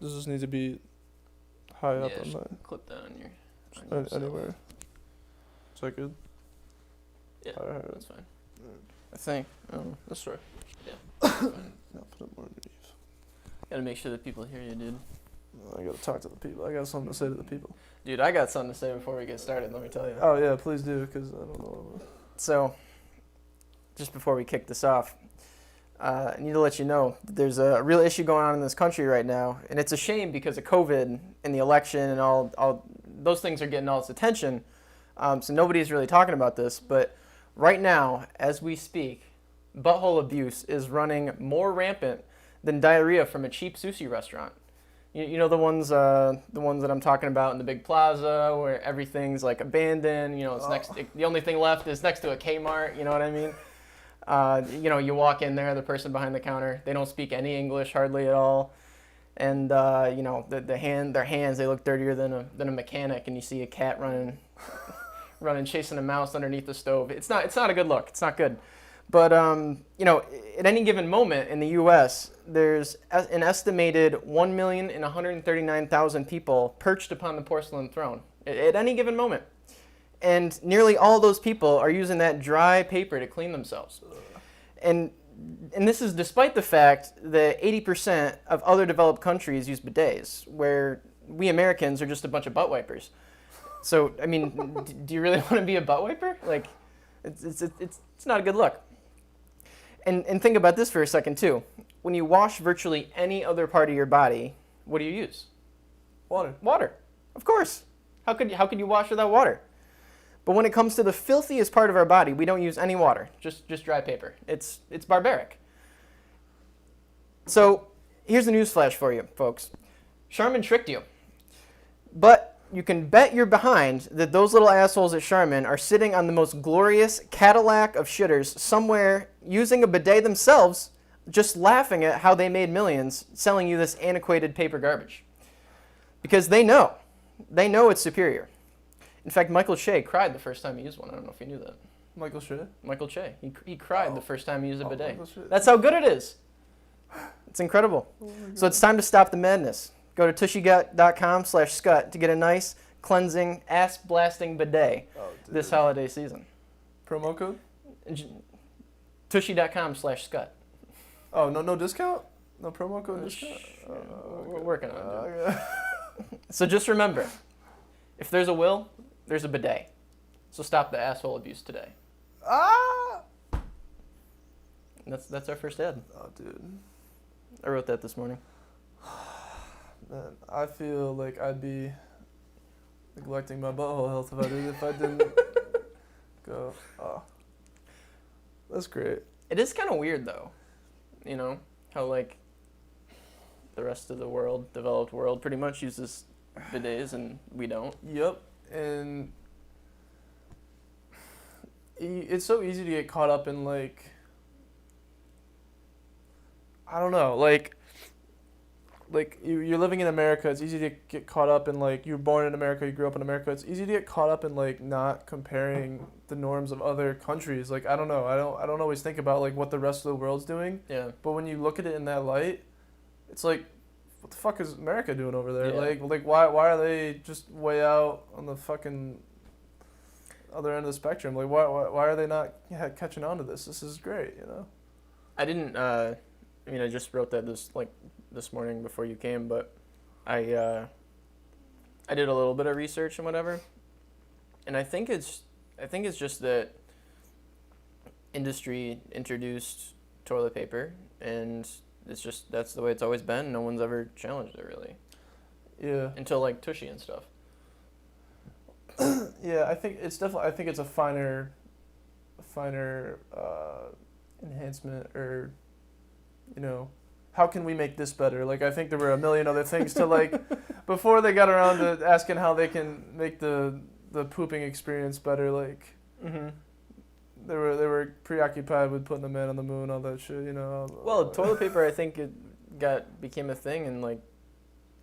does this need to be high up on just my clip that on your anywhere? Is that good? Yeah, Alright. that's fine. I think. That's right. Yeah. I'll put it more underneath. Gotta make sure that people hear you, dude. I gotta talk to the people. I got something to say to the people. Dude, I got something to say before we get started, let me tell you. Oh yeah, please do, because I don't know. So, just before we kick this off, I need to let you know that there's a real issue going on in this country right now, and it's a shame because of COVID and the election and all those things are getting all this attention. So nobody's really talking about this, but right now, as we speak, butthole abuse is running more rampant than diarrhea from a cheap sushi restaurant. You know the ones that I'm talking about in the big plaza where everything's like abandoned. You know, it's the only thing left is next to a Kmart. You know what I mean? You walk in there, the person behind the counter, they don't speak any English hardly at all, and their hands, they look dirtier than a mechanic, and you see a cat running chasing a mouse underneath the stove. It's not a good look. It's not good. But at any given moment in the U.S., there's an estimated 1,139,000 people perched upon the porcelain throne at any given moment. And nearly all those people are using that dry paper to clean themselves. And this is despite the fact that 80% of other developed countries use bidets, where we Americans are just a bunch of butt wipers. So, I mean, do you really want to be a butt wiper? Like, it's not a good look. And think about this for a second, too. When you wash virtually any other part of your body, what do you use? Water. Water, of course. How could you wash without water? But when it comes to the filthiest part of our body, we don't use any water, just dry paper. It's barbaric. So here's a newsflash for you, folks. Charmin tricked you. But you can bet your behind that those little assholes at Charmin are sitting on the most glorious Cadillac of shitters somewhere using a bidet themselves, just laughing at how they made millions selling you this antiquated paper garbage. Because they know it's superior. In fact, Michael Che cried the first time he used one. I don't know if you knew that. Michael Schutt? Michael Che. He cried the first time he used a bidet. That's That's how good it is. It's incredible. So it's time to stop the madness. Go to tushygut.com/scut to get a nice, cleansing, ass-blasting bidet this holiday season. Promo code? Tushy.com/scut. Oh, no discount? No promo code discount? We're working on it. Okay. So just remember, if there's a will, there's a bidet. So stop the asshole abuse today. Ah! And that's our first ad. Oh, dude. I wrote that this morning. Man, I feel like I'd be neglecting my butthole health if I didn't go. Oh, that's great. It is kind of weird though, you know, how like the rest of the world, developed world, pretty much uses bidets and we don't. Yep, and it's so easy to get caught up in like, I don't know, like you're living in America, it's easy to get caught up in like, you were born in America, you grew up in America, it's easy to get caught up in like not comparing the norms of other countries. Like, I don't know, I don't always think about like what the rest of the world's doing. Yeah. But when you look at it in that light, it's like, what the fuck is America doing over there? Yeah. Like why are they just way out on the fucking other end of the spectrum? Like why are they not catching on to this? This is great, you know? I didn't, I just wrote that this morning before you came, but I did a little bit of research and whatever, and I think it's just that industry introduced toilet paper, and that's the way it's always been. No one's ever challenged it really. Yeah. Until like Tushy and stuff. Yeah, I think it's a finer enhancement, or, you know, how can we make this better? Like, I think there were a million other things to like, before they got around to asking how they can make the pooping experience better. Like, Mm-hmm. they were preoccupied with putting a man on the moon, all that shit, you know. Well, toilet paper, I think it became a thing in like,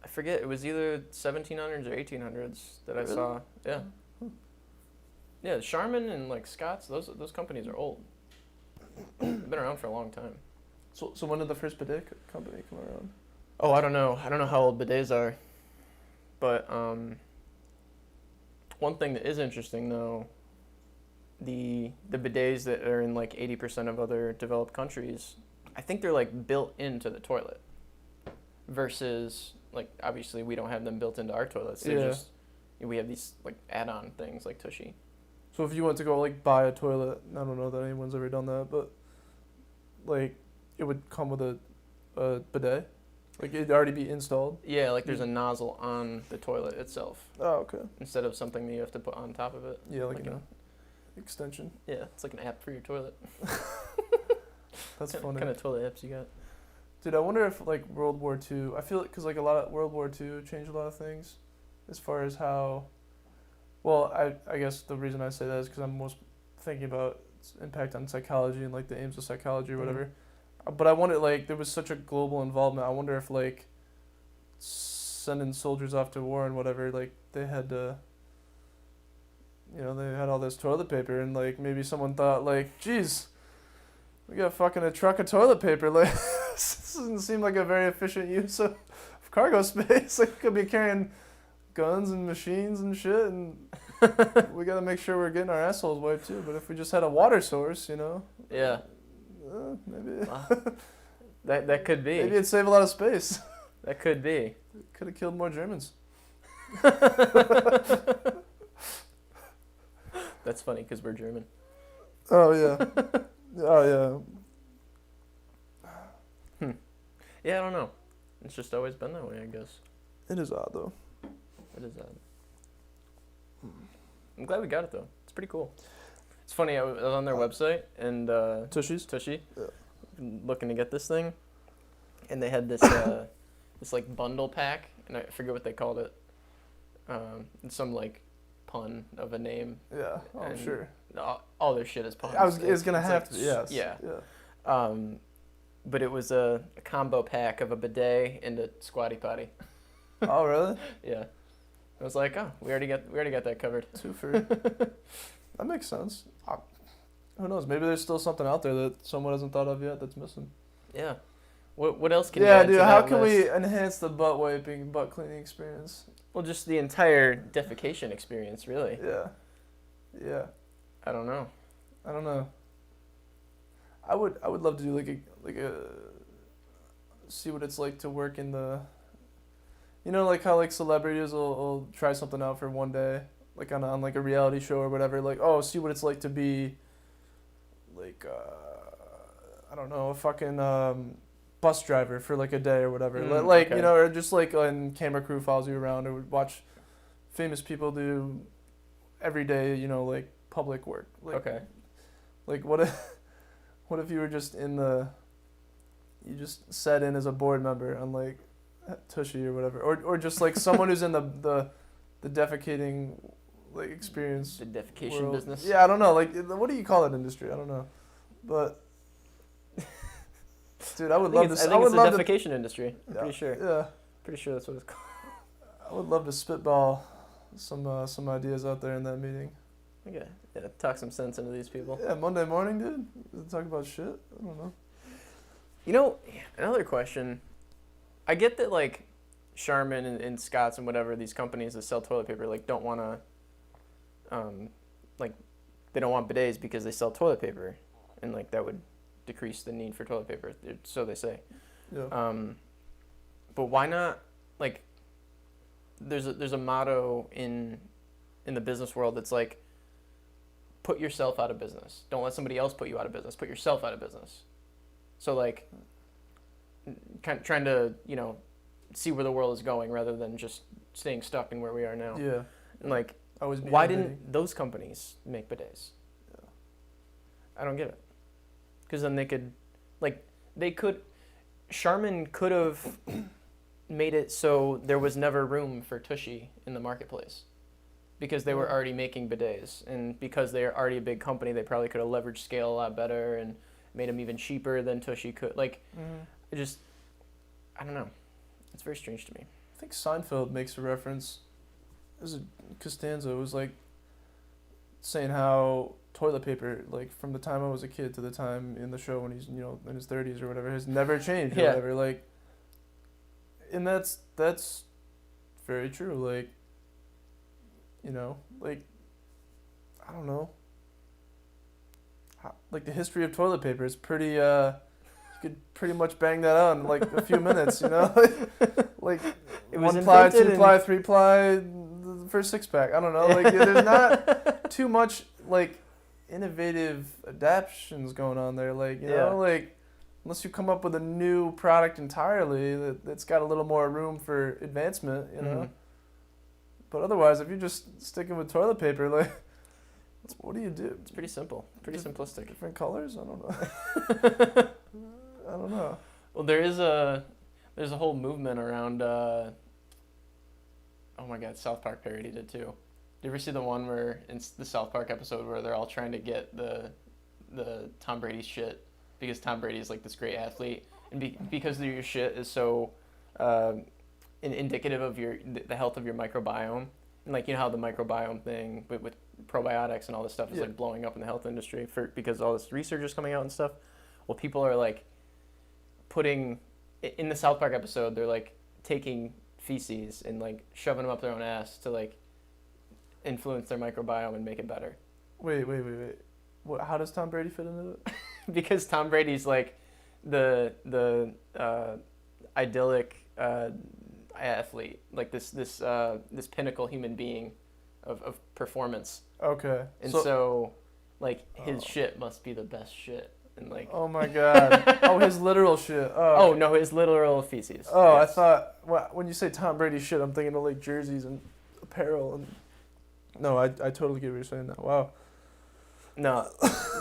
I forget, it was either 1700s or 1800s that I saw. Yeah. Yeah, Charmin and like Scott's, those companies are old. They've been around for a long time. So when did the first bidet company come around? Oh, I don't know. I don't know how old bidets are, but one thing that is interesting though, the bidets that are in like 80% of other developed countries, I think they're like built into the toilet, versus like obviously we don't have them built into our toilets. They're Yeah. just we have these like add-on things like Tushy. So if you went to go like buy a toilet, I don't know that anyone's ever done that, but like it would come with a bidet, like it'd already be installed. Yeah, like there's a nozzle on the toilet itself Oh, okay. instead of something that you have to put on top of it. Yeah, like Like an extension. Yeah, it's like an app for your toilet. That's What funny. kind of toilet apps you got? Dude, I wonder if like World War II. I feel like because like a lot of World War II changed a lot of things, as far as how. Well, I guess the reason I say that is because I'm most thinking about its impact on psychology and like the aims of psychology or whatever. But I wonder, like, there was such a global involvement. I wonder if like sending soldiers off to war and whatever, like they had to. You know, they had all this toilet paper, and like maybe someone thought like, geez, we got fucking a truck of toilet paper. Like, this doesn't seem like a very efficient use of cargo space. Like, could be carrying guns and machines and shit, and we gotta make sure we're getting our assholes wiped too. But if we just had a water source, you know, Yeah, maybe that could be. maybe it'd save a lot of space. That could be. Could have killed more Germans. That's funny because we're German. Oh yeah, oh Yeah, I don't know. It's just always been that way, I guess. yeah. It is odd though. It is odd. I'm glad we got it though. It's pretty cool. It's funny. I was on their website and Tushies. Tushy, Yeah. looking to get this thing, and they had this this like bundle pack, and I forget what they called it. Some like pun of a name. Yeah, I'm And sure. All their shit is puns. It's gonna It's have like to. Yes. Yeah. Yeah. But it was a combo pack of a bidet and a squatty potty. Oh really? Yeah. I was like, oh, we already got that covered. Two for. That makes sense. Who knows? Maybe there's still something out there that someone hasn't thought of yet that's missing. Yeah. What else can you Yeah, add dude. to How that can list? we enhance the butt wiping, butt cleaning experience? Well, just the entire defecation experience, really. Yeah. Yeah. I don't know. I don't know. I would love to do like a see what it's like to work in the. You know, like how like celebrities will try something out for one day, like on like a reality show or whatever. Like, oh, see what it's like to be. Like, I don't know, a fucking bus driver for like a day or whatever. Like okay. you know, or just like when camera crew follows you around, or would watch famous people do every day. You know, like public work. Like, Okay. Like what if you were just you just sat in as a board member on like Tushy or whatever, or just like someone who's in the defecating like experience. The defecation world. business. Yeah, I don't know. Like, what do you call that industry? I don't know, but dude, I would love to. I I think would it's the love to. defecation industry. I'm Yeah, pretty sure. Yeah, Pretty sure that's what it's called. I would love to spitball some ideas out there in that meeting. Okay. Yeah. Talk some sense into these people. Yeah, Monday morning, dude. Talk about shit. I don't know. You know, another question. I get that like Charmin and Scott's and whatever these companies that sell toilet paper like don't want to, like, they don't want bidets because they sell toilet paper, and like that would decrease the need for toilet paper. So they say. Yeah. But why not? Like, there's a motto in the business world that's like, put yourself out of business. Don't let somebody else put you out of business. Put yourself out of business. So like, kind of trying to see where the world is going rather than just staying stuck in where we are now. Yeah. And like, Always be why innovating. didn't those companies make bidets? Yeah. I don't get it. Because then Charmin could have made it so there was never room for Tushy in the marketplace. Because they were already making bidets, and because they're already a big company, they probably could have leveraged scale a lot better and made them even cheaper than Tushy could. Like, I don't know. It's very strange to me. I think Seinfeld makes a reference. There's a Costanza was like saying how toilet paper, like from the time I was a kid to the time in the show when he's in his 30s or whatever, has never changed or Yeah. whatever. Like, and that's very true. Like, like, I don't know. Like, the history of toilet paper is pretty. You could pretty much bang that out in like a few minutes. Like It was 1 ply, 2 invented ply, 3 ply, the first 6-pack. I don't know. Like, there's not too much like innovative adaptations going on there. Like, like, unless you come up with a new product entirely that's got a little more room for advancement. Mm-hmm. But otherwise, if you're just sticking with toilet paper, like, what do you do? It's pretty simple, pretty simplistic. Different colors? I don't know. I don't know. Well, there's a whole movement around. Oh my God, South Park parodied it too. Did you ever see the one where in the South Park episode where they're all trying to get the Tom Brady shit because Tom Brady is like this great athlete and because your shit is so indicative of the health of your microbiome, and like how the microbiome thing with probiotics and all this stuff is like blowing up in the health industry because all this research is coming out and stuff. Well, people are like putting in the South Park episode, they're like taking feces and like shoving them up their own ass to like influence their microbiome and make it better. Wait. What? How does Tom Brady fit into it? Because Tom Brady's like the idyllic athlete, like this pinnacle human being of performance. Okay. And so like his shit must be the best shit. And like, oh my God. Oh, his literal shit. Oh, okay. Oh no, his literal feces. Oh, yes. I thought when you say Tom Brady shit, I'm thinking of like jerseys and apparel and. No, I totally get what you're saying now. Wow. No,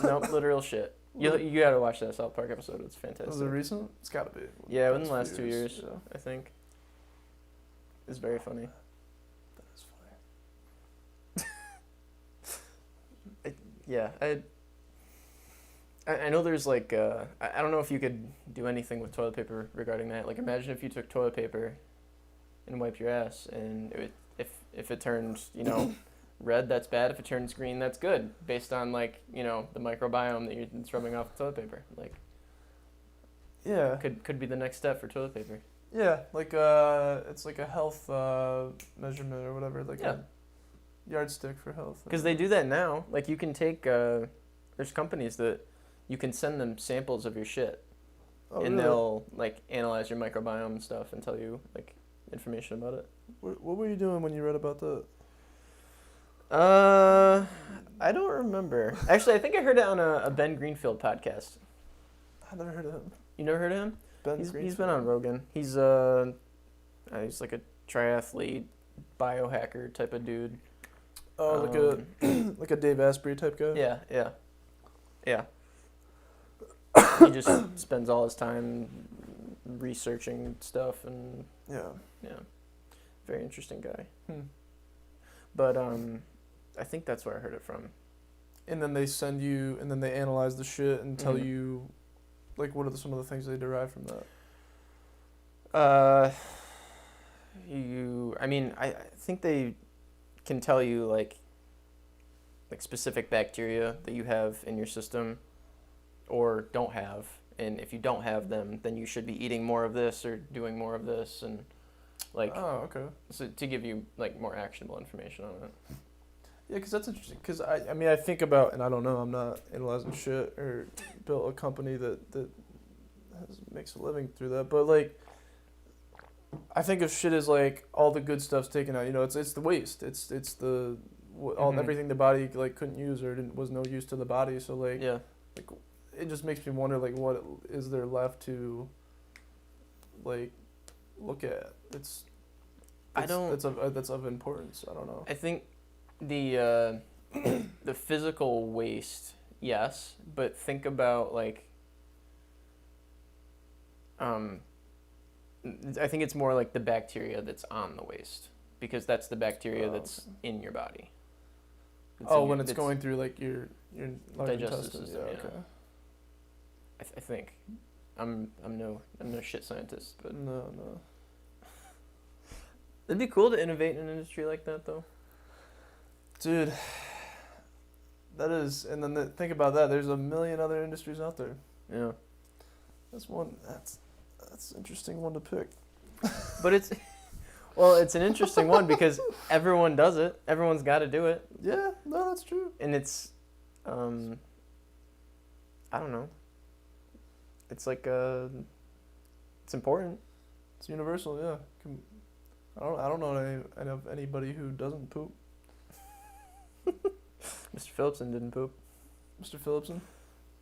literal shit. You gotta watch that South Park episode. It's fantastic. Was it recent? It's gotta be. Yeah, within the last 2 years, yeah. I think. It's very funny. That is funny. Yeah, I know there's like I don't know if you could do anything with toilet paper regarding that. Like, imagine if you took toilet paper and wiped your ass, and if it turns red, that's bad. If it turns green, that's good, based on like the microbiome that's rubbing off the toilet paper. Like, yeah, could be the next step for toilet paper. Yeah, like it's like a health measurement or whatever, like a yardstick for health. Because they do that now. Like, you can take there's companies that you can send them samples of your shit, and really? they'll like analyze your microbiome and stuff and tell you like information about it. What were you doing when you read about that? I don't remember. Actually, I think I heard it on a Ben Greenfield podcast. I never heard of him. You never heard of him? He's been on Rogan. He's like a triathlete, biohacker type of dude. Oh, like a Dave Asprey type guy. Yeah. He just spends all his time researching stuff and very interesting guy. But I think that's where I heard it from. And then they they analyze the shit and tell you, like, what are some of the things they derive from that? I think they can tell you like specific bacteria that you have in your system or don't have, and if you don't have them, then you should be eating more of this or doing more of this, and like, oh, okay, so to give you like more actionable information on it. Yeah, because that's interesting. Because I think about, and I don't know, I'm not analyzing shit or built a company that makes a living through that, but like, I think of shit as like all the good stuff's taken out. It's the waste. It's the everything the body like couldn't use or was no use to the body. So like, like it just makes me wonder like what is there left to like look at. That's of importance. I don't know. I think the the physical waste, yes, but think about like I think it's more like the bacteria that's on the waste, because that's the bacteria that's in your body. When it's going through like your digestive system. Yeah, okay. I think I'm no shit scientist, but no. It'd be cool to innovate in an industry like that, though. Dude, that is, and then think about that. There's a million other industries out there. Yeah, That's one. That's an interesting one to pick. But it's well, it's an interesting one because everyone does it. Everyone's got to do it, Yeah, no, that's true. and it's I don't know. It's like it's important. It's universal, yeah. I don't know any of anybody who doesn't poop. Mr. Phillipson didn't poop. Mr. Phillipson?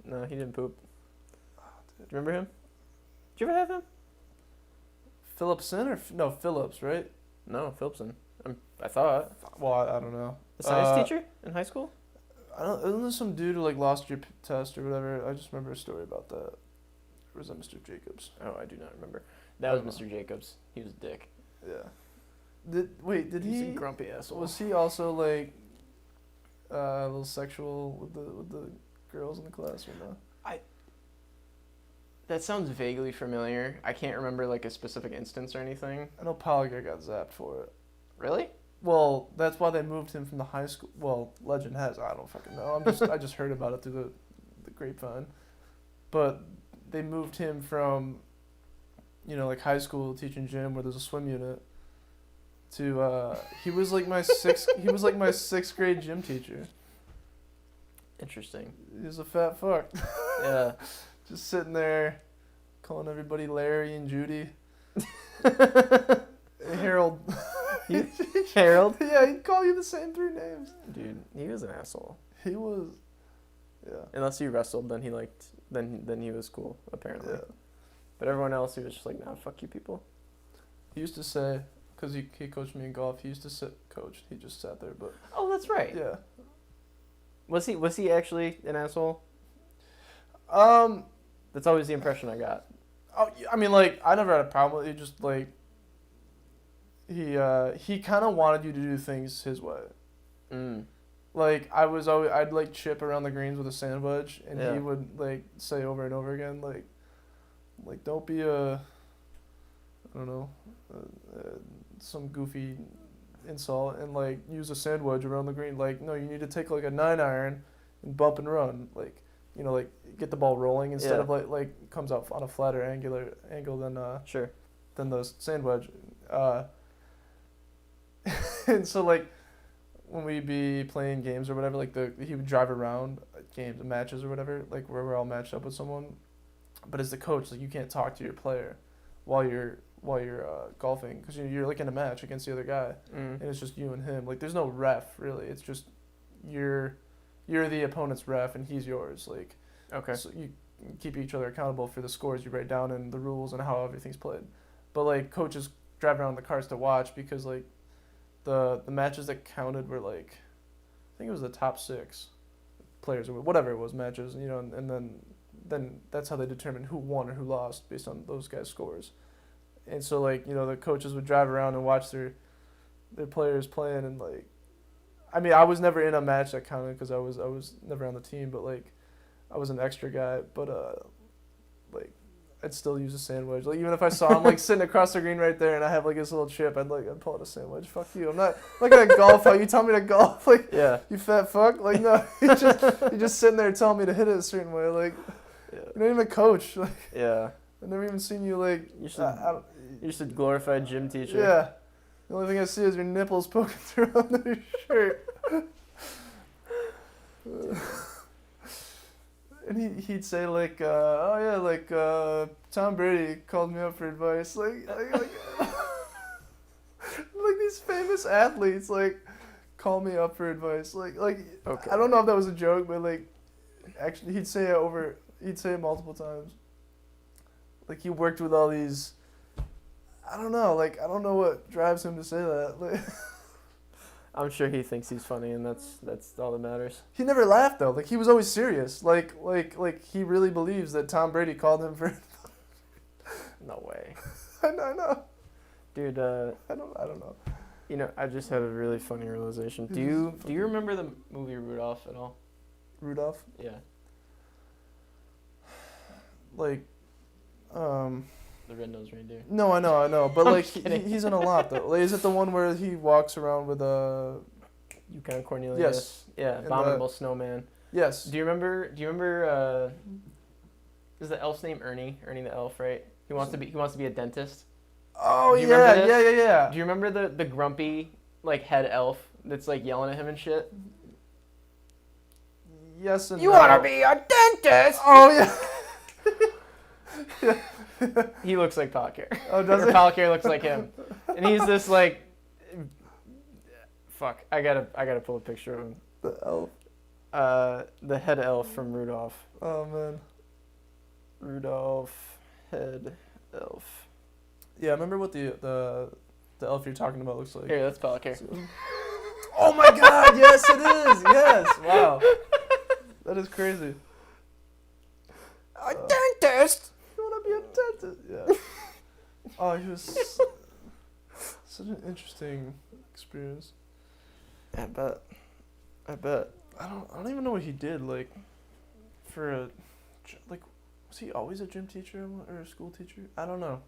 No, he didn't poop. Oh, Do you remember him? Did you ever have him? Phillipson or no Phillips, right? No, Phillipson. I thought. Well, I don't know. The science teacher in high school? I don't. Isn't there some dude who like lost your test or whatever? I just remember a story about that. Or was that Mr. Jacobs? Oh, I do not remember. That was Mr. Jacobs. He was a dick. Yeah. Did He's he? a grumpy asshole. Was he also like a little sexual with the girls in the class or no? That sounds vaguely familiar. I can't remember like a specific instance or anything. I know Polygar got zapped for it. Really? Well, that's why they moved him from the high school. Well, legend has. I don't fucking know. I just heard about it through the grapevine. But they moved him from, like high school teaching gym where there's a swim unit, to he was like my sixth grade gym teacher. Interesting. He was a fat fuck. Yeah. Just sitting there, calling everybody Larry and Judy. Harold. Harold? Yeah, he'd call you the same 3 names. Dude, he was an asshole. He was. Yeah. Unless you wrestled, then then he was cool, apparently. Yeah. But everyone else, he was just like, nah, fuck you people. He used to say, because he coached me in golf, he used to coach. He just sat there, but. Oh, that's right. Yeah. Was he actually an asshole? That's always the impression I got. Oh, I mean, like, I never had a problem with it. He just, like, he kind of wanted you to do things his way. Mm. Like, I'd, like, chip around the greens with a sand wedge, and Yeah. he would, like, say over and over again, like don't be I don't know, some goofy insult, and, like, use a sand wedge around the green. Like, no, you need to take, like, a 9-iron and bump and run. Like, like, get the ball rolling instead of, like, comes out on a flatter angle Sure. than the sand wedge. And so, like, when we'd be playing games or whatever, like, he would drive around games and matches or whatever, like, where we're all matched up with someone. But as the coach, like, you can't talk to your player while you're golfing, because you're like in a match against the other guy, and it's just you and him. Like, there's no ref really. It's just you're the opponent's ref and he's yours. Like, Okay. so you keep each other accountable for the scores you write down and the rules and how everything's played. But, like, coaches drive around the cars to watch because, like, the matches that counted were, like, I think it was the top 6 players or whatever it was, matches, and then that's how they determined who won or who lost based on those guys' scores. And so, like, the coaches would drive around and watch their players playing, and, like, I mean, I was never in a match that counted because I was never on the team, but, like, I was an extra guy, but like, I'd still use a sand wedge. Like, even if I saw him, like, sitting across the green right there and I have, like, this little chip, I'd pull out a sand wedge. Fuck you. I'm not gonna golf how you tell me to golf. Like, Yeah. you fat fuck. Like, no, you're just sitting there telling me to hit it a certain way. Like, Yeah. you're not even a coach. Like, Yeah. I've never even seen you, like, You're just a glorified gym teacher. yeah. The only thing I see is your nipples poking through under your shirt. And he'd say, like, oh yeah, like, Tom Brady called me up for advice. Like these famous athletes, like, call me up for advice. Like, Okay. I don't know if that was a joke, but, like, actually he'd say it multiple times. Like, he worked with all these, I don't know what drives him to say that. Like, I'm sure he thinks he's funny, and that's all that matters. he never laughed though. Like, he was always serious. Like he really believes that Tom Brady called him for. No way. I know. Dude, I don't know. I just had a really funny realization. Do you remember the movie Rudolph at all? Rudolph? Yeah. Like, The red-nosed reindeer. no, I know, but, I'm like, kidding. he's in a lot though. Like, is it the one where he walks around with a? Yukon Cornelius. Yes. Yeah, And Abominable Snowman. Yes. Do you remember? Is the elf's name Ernie? Ernie the elf, right? He wants to be a dentist. Oh Do you remember yeah, this? yeah. Do you remember the grumpy like head elf that's like yelling at him and shit? Yes and You no. wanna be a dentist? Oh yeah. He looks like Palkier. Oh, does Or he? Palkier looks like him, and he's this like, fuck. I gotta pull a picture of him. The elf. The head elf from Rudolph. Oh man. Rudolph head elf. Yeah, I remember what the elf you're talking about looks like. Here, that's Palkier. Oh my god, yes it is. Yes. Wow. That is crazy. A dentist. You wanna be a dentist? Yeah. Oh, he was such an interesting experience. I bet. I don't even know what he did, like, for a, like, was he always a gym teacher or a school teacher? I don't know.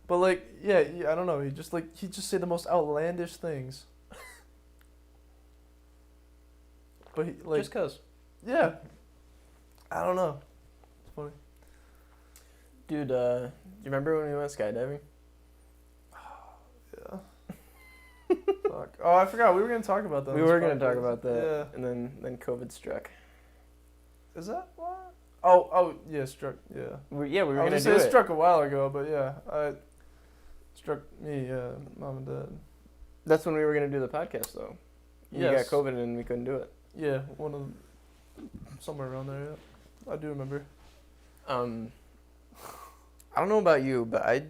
But, like, yeah, I don't know. He just said the most outlandish things. But, he, like, Just cause. yeah. I don't know. It's funny. Dude, do you remember when we went skydiving? Yeah. Fuck. Oh, I forgot. We were going to talk about that. We were going to talk about that, Yeah. and then COVID struck. Is that what? Oh, yeah, struck. Yeah. We were I was going to gonna do say it. it struck a while ago, but yeah, it struck me, mom and dad. That's when we were going to do the podcast, though. You Yes. got COVID and we couldn't do it. Yeah, somewhere around there. Yeah, I do remember. I don't know about you, but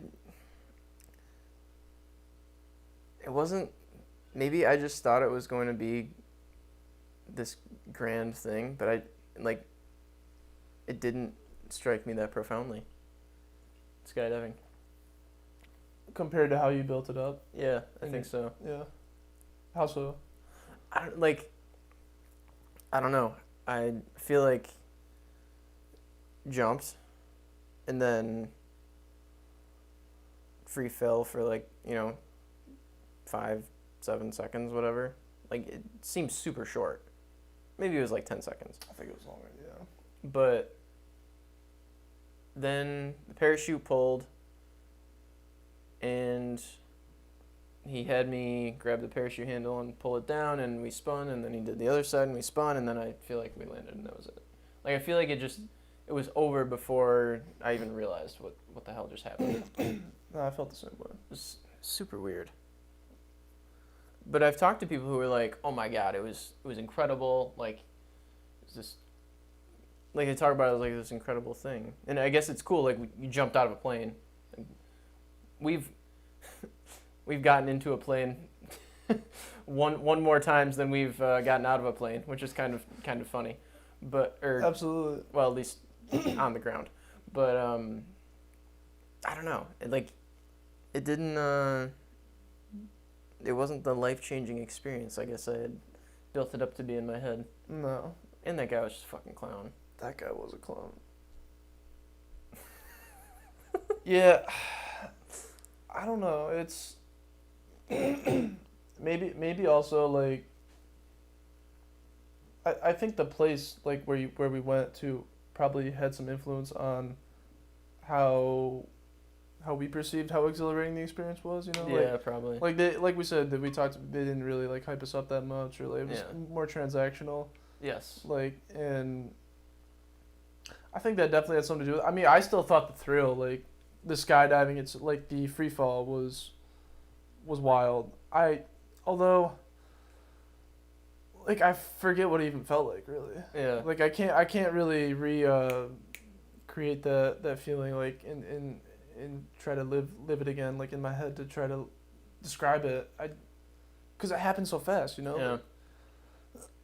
it wasn't, maybe I just thought it was going to be this grand thing, but it didn't strike me that profoundly. Skydiving. Compared to how you built it up. Yeah, I think so. Yeah. How so? I don't know. I feel like jumped and then free fell for 5-7 seconds, whatever. Like, it seems super short. Maybe it was like 10 seconds. I think it was longer. Yeah. But then the parachute pulled and he had me grab the parachute handle and pull it down, and we spun, and then he did the other side and we spun, and then I feel like we landed and that was it. Like, I feel like it was over before I even realized what the hell just happened. No, I felt the same way. It was super weird. But I've talked to people who were like, "Oh my god, it was incredible." Like, it was this, like they talk about it as like this incredible thing. And I guess it's cool. Like, you jumped out of a plane. And we've gotten into a plane one more times than we've gotten out of a plane, which is kind of funny. But Absolutely. well, at least on the ground. But I don't know. It didn't. It wasn't the life-changing experience I guess I had built it up to be in my head. No, And that guy was just a fucking clown. that guy was a clown. Yeah, I don't know. It's maybe also like I think the place like where we went to probably had some influence on how we perceived how exhilarating the experience was. You know, Yeah, probably. like we said that we talked. They didn't really like hype us up that much, or like it was more transactional. Yes. Like, and I think that definitely had something to do with it. I mean, I still thought the thrill, like the skydiving, it's like the free fall was wild. Although like I forget what it even felt like, really. Yeah. Like I can't really create that feeling like and try to live it again like in my head to try to describe it. Because it happened so fast, you know.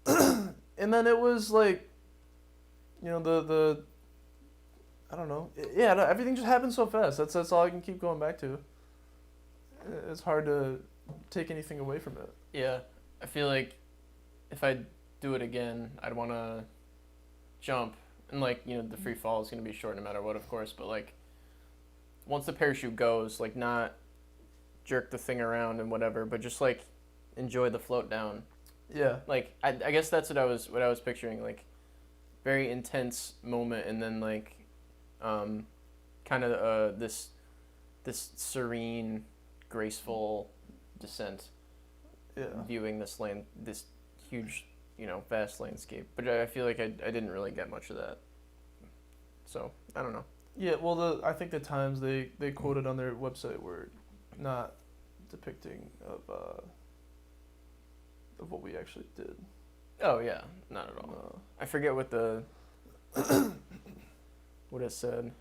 Yeah. And then it was like, you know, the I don't know. Yeah, no, everything just happened so fast. That's all I can keep going back to. It's hard to take anything away from it. Yeah. I feel like if I do it again, I'd want to jump. And, like, you know, the free fall is going to be short no matter what, of course. But, like, once the parachute goes, like, not jerk the thing around and whatever, but just, like, enjoy the float down. Yeah. Like, I guess that's what I was picturing. Like, very intense moment, and then, like, kind of this this serene, graceful descent, Yeah. viewing this huge, vast landscape. But I feel like I didn't really get much of that. So I don't know. Yeah, well, I think the times they quoted on their website were not depicting of what we actually did. Oh yeah, not at all. No. I forget what what it said.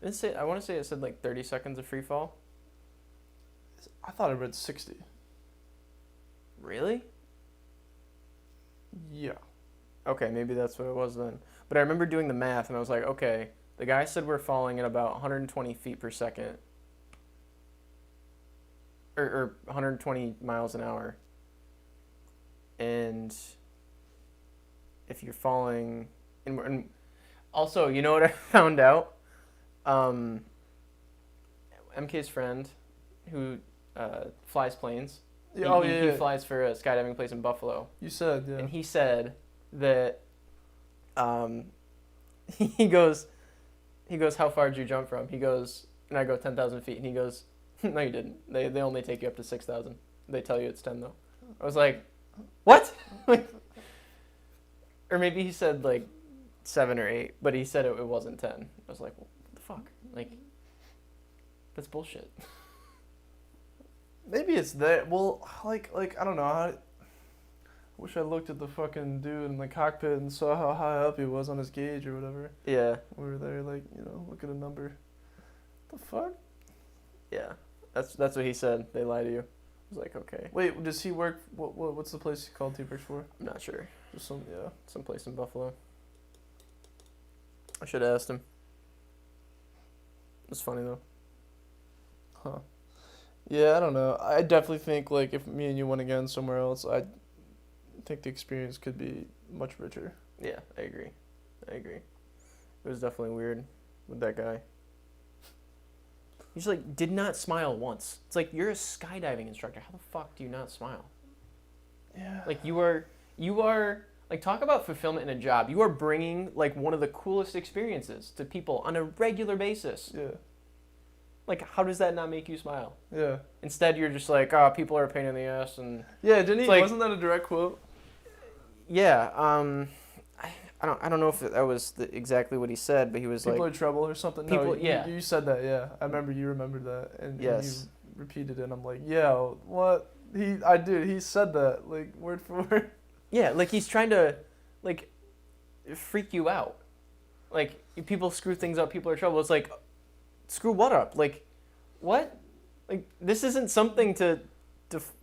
I want to say it said like 30 seconds of free fall. I thought I read 60. Really? Yeah. Okay, maybe that's what it was then. But I remember doing the math, and I was like, okay, the guy said we're falling at about 120 feet per second. Or 120 miles an hour. And if you're falling... And also, you know what I found out? MK's friend, who flies planes, he flies for a skydiving place in Buffalo. You said, yeah. And he said that he goes, how far did you jump from? He goes, and I go 10,000 feet. And he goes, no, you didn't. They only take you up to 6,000. They tell you it's 10, though. I was like, what? Or maybe he said, like, 7 or 8, but he said it wasn't 10. I was like, what the fuck? Like, that's bullshit. Maybe it's that. Well, like I don't know. I wish I looked at the fucking dude in the cockpit and saw how high up he was on his gauge or whatever. Yeah. We were there, like, look at a number. The fuck? Yeah. That's what he said. They lie to you. I was like, okay. Wait, does he work? What's the place called he works for? I'm not sure. Just some place in Buffalo. I should have asked him. It was funny though. Huh. Yeah, I don't know. I definitely think, like, if me and you went again somewhere else, I think the experience could be much richer. Yeah, I agree. It was definitely weird with that guy. He just, like, did not smile once. It's like, you're a skydiving instructor. How the fuck do you not smile? Yeah. Like, you are, like, talk about fulfillment in a job. You are bringing, like, one of the coolest experiences to people on a regular basis. Yeah. Like, how does that not make you smile? Yeah. Instead, you're just like, people are a pain in the ass. And yeah, didn't he? Like, wasn't that a direct quote? Yeah. I don't know if that was exactly what he said, but he was people like... are trouble or something? People, no, yeah. You said that, yeah. I remember you remembered that. And yes. you repeated it, and I'm like, yeah, what? He said that, like, word for word. Yeah, like, he's trying to, like, freak you out. Like, people screw things up, people are trouble. It's like... Screw what up? Like, what? Like, this isn't something to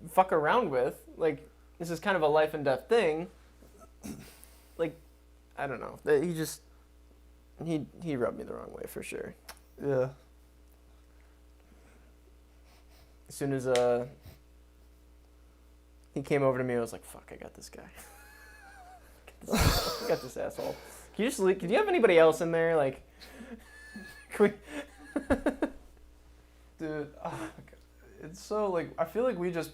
fuck around with. Like, this is kind of a life and death thing. Like, I don't know. He just, he rubbed me the wrong way for sure. Yeah. As soon as he came over to me, I was like, fuck, I got this guy. I got this asshole. Can you have anybody else in there? Like, can we... Dude, oh my God. It's so, like, I feel like we just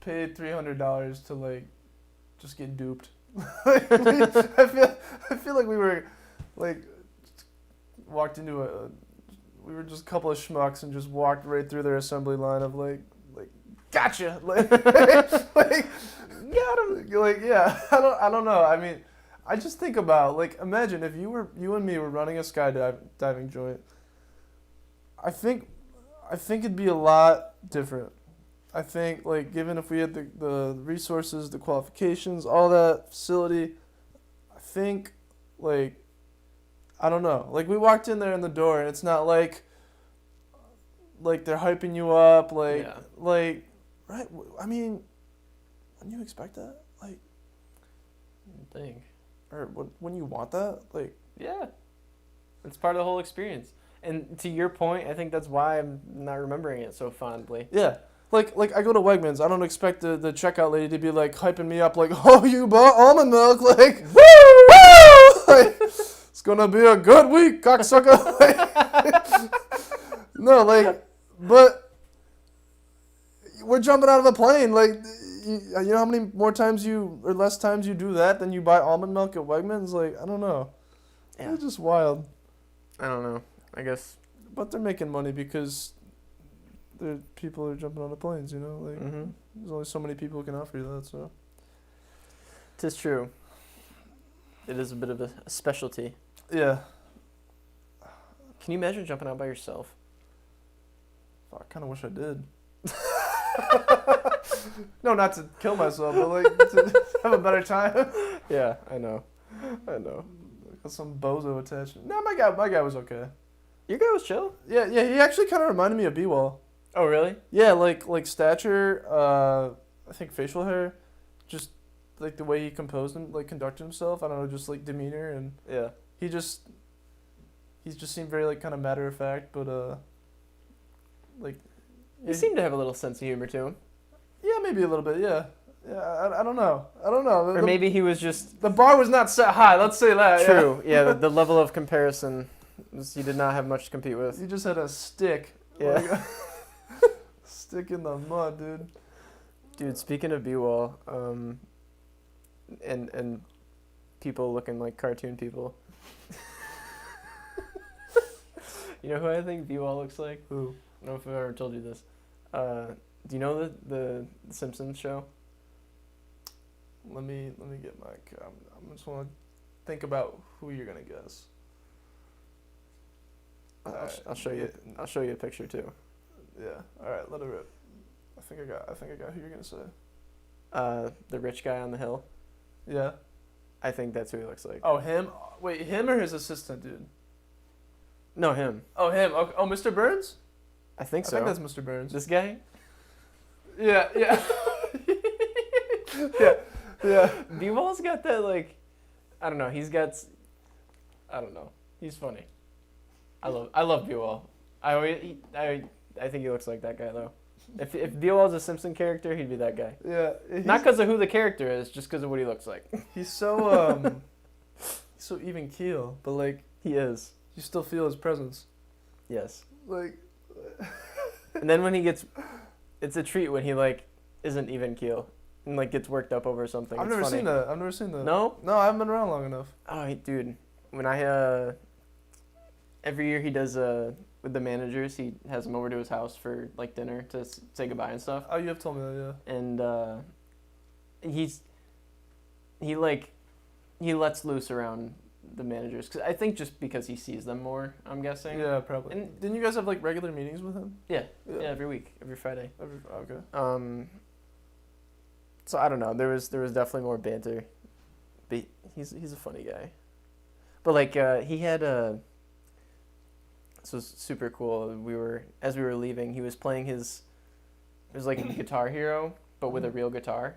paid $300 to, like, just get duped. I feel like we were, like, walked into we were just a couple of schmucks and just walked right through their assembly line of, like gotcha, like got him. Like, yeah, I don't know. I mean, I just think about, like, imagine if you and me were running a skydiving joint. I think it'd be a lot different. I think, like, given if we had the resources, the qualifications, all that facility, I think, like, I don't know. Like, we walked in there in the door, and it's not like they're hyping you up, like, yeah. Like, right? I mean, wouldn't you expect that? Like, I think. Or wouldn't you want that? Like, yeah. It's part of the whole experience. And to your point, I think that's why I'm not remembering it so fondly. Yeah. Like I go to Wegmans. I don't expect the checkout lady to be, like, hyping me up, like, oh, you bought almond milk, like, woo, woo! Like, it's gonna be a good week, cocksucker. Like, no, like, but we're jumping out of a plane. Like, you know how many more times or less times you do that than you buy almond milk at Wegmans? Like, I don't know. Yeah. It's just wild. I don't know. I guess. But they're making money because people are jumping on the planes. You know, like Mm-hmm. there's only so many people who can offer you that. So Tis true. It is a bit of a specialty. yeah, Can you imagine jumping out by yourself? I kind of wish I did. No, not to kill myself, but like to have a better time. Yeah, I know. Got some bozo attached. No, my guy was okay. Your guy was chill. Yeah, he actually kind of reminded me of B-Wall. Oh, really? Yeah, like stature, I think facial hair, just like the way he composed him, like conducted himself. I don't know, just like demeanor, and Yeah. he just seemed very like kind of matter of fact, but like He seemed to have a little sense of humor to him. yeah, maybe a little bit, yeah. I don't know. Or maybe he was just... The bar was not set high. Let's say that. True. Yeah, the level of comparison, he did not have much to compete with. You just had a stick. Yeah. Like, stick in the mud, dude. Dude, speaking of B-Wall, and people looking like cartoon people. You know who I think B-Wall looks like? Who? I don't know if I've ever told you this. Do you know the Simpsons show? Let me get my. I'm just want to think about who you're gonna guess. I'll show you. I'll show you a picture too. Yeah. All right. Let it rip. I think I got who you're gonna say. The rich guy on the hill. Yeah. I think that's who he looks like. Oh, him. Wait, him or his assistant, dude? No, him. Oh, him. Okay. Oh, Mr. Burns. I think so. I think that's Mr. Burns. This guy. Yeah. Yeah. Yeah. B-Wall's got that like, I don't know. I don't know. He's funny. I love B-Wall. I think he looks like that guy though. If B-Wall's a Simpson character, he'd be that guy. Yeah. Not because of who the character is, just because of what he looks like. He's so he's so even keel, but like He is. you still feel his presence. Yes. Like. And then when he gets, it's a treat when he like isn't even keel and like gets worked up over something. I've never seen that. No? No, I haven't been around long enough. Oh, dude. When I every year he does with the managers, he has them over to his house for like dinner to say goodbye and stuff. Oh, you have told me that, yeah. And he lets loose around the managers, cause I think just because he sees them more, I'm guessing. Yeah, probably. And Didn't you guys have like regular meetings with him? yeah, every week, every Friday. Okay. So I don't know. There was definitely more banter, but he's a funny guy. But like he had this was super cool. As we were leaving, he was playing it was like a Guitar Hero, but with a real guitar.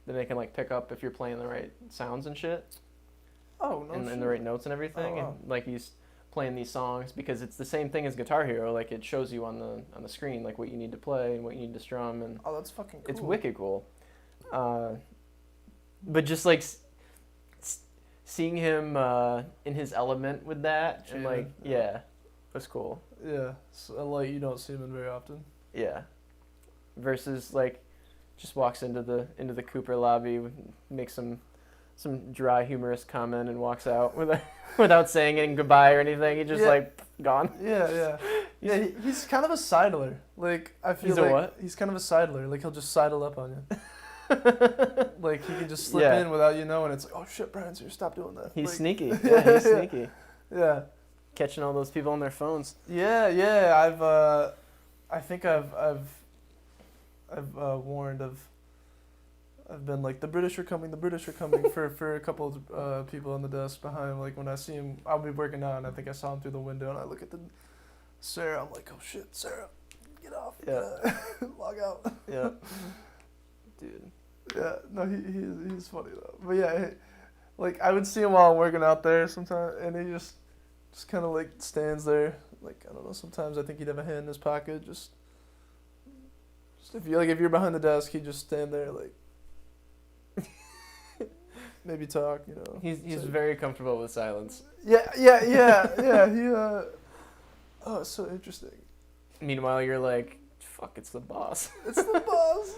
Then they can like pick up if you're playing the right sounds and shit. Oh, no And the right notes and everything. Oh, wow. And like he's playing these songs because it's the same thing as Guitar Hero. Like it shows you on the screen like what you need to play and what you need to strum, and Oh, that's fucking cool. it's wicked cool. But just like seeing him in his element with that, and like it was cool. Yeah, so, like you don't see him in very often. Yeah. Versus like just walks into the Cooper lobby, makes some dry humorous comment and walks out without saying any goodbye or anything. He just like gone. Yeah. He's kind of a sidler. Like I feel He's like a what? he's kind of a sidler. Like he'll just sidle up on you. Like he can just slip Yeah. in without you knowing. It's like, oh shit, Brian's here. Stop doing that. He's like, sneaky. Yeah, he's sneaky. Yeah. Catching all those people on their phones. Yeah. I think I've warned of. I've been like, the British are coming for a couple of people on the desk behind. Like when I see him, I'll be working out and I think I saw him through the window and I look at Sarah. I'm like, oh shit, Sarah, get off. Yeah. Log out. Yeah. Dude. Yeah. No, he's funny though. But yeah, like I would see him while I'm working out there sometimes, and he just kind of like stands there. Like I don't know. Sometimes I think he'd have a hand in his pocket. Just if you're behind the desk, he'd just stand there like. Maybe talk, you know. He's very comfortable with silence. Yeah. He oh, it's so interesting. Meanwhile, you're like, fuck, it's the boss. It's the boss.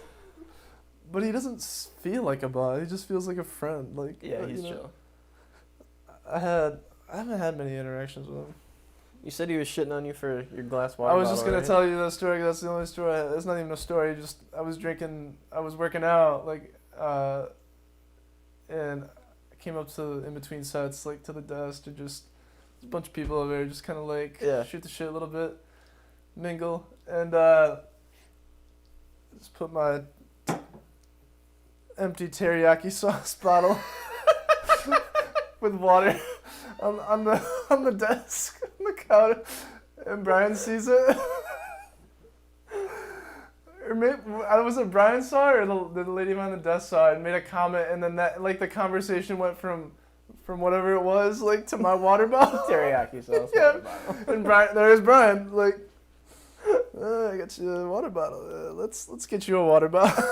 But he doesn't feel like a boss. He just feels like a friend. Like Yeah, he's chill. I haven't had many interactions with him. You said he was shitting on you for your glass water I was bottle, just gonna right? tell you that story. That's the only story. It's not even a story. Just I was drinking. I was working out, like, and I came up to in between sets, like to the desk, to just a bunch of people over there, just kind of like Yeah. shoot the shit a little bit, mingle, and just put my empty teriyaki sauce bottle with water on the desk on the counter, and Brian sees it. Or maybe, was it Brian saw it, or the lady behind the desk saw it and made a comment, and then that, like, the conversation went from whatever it was, like, to my water bottle. Teriyaki sauce Yeah. water bottle. And there's Brian, like, I got you a water bottle. Let's get you a water bottle.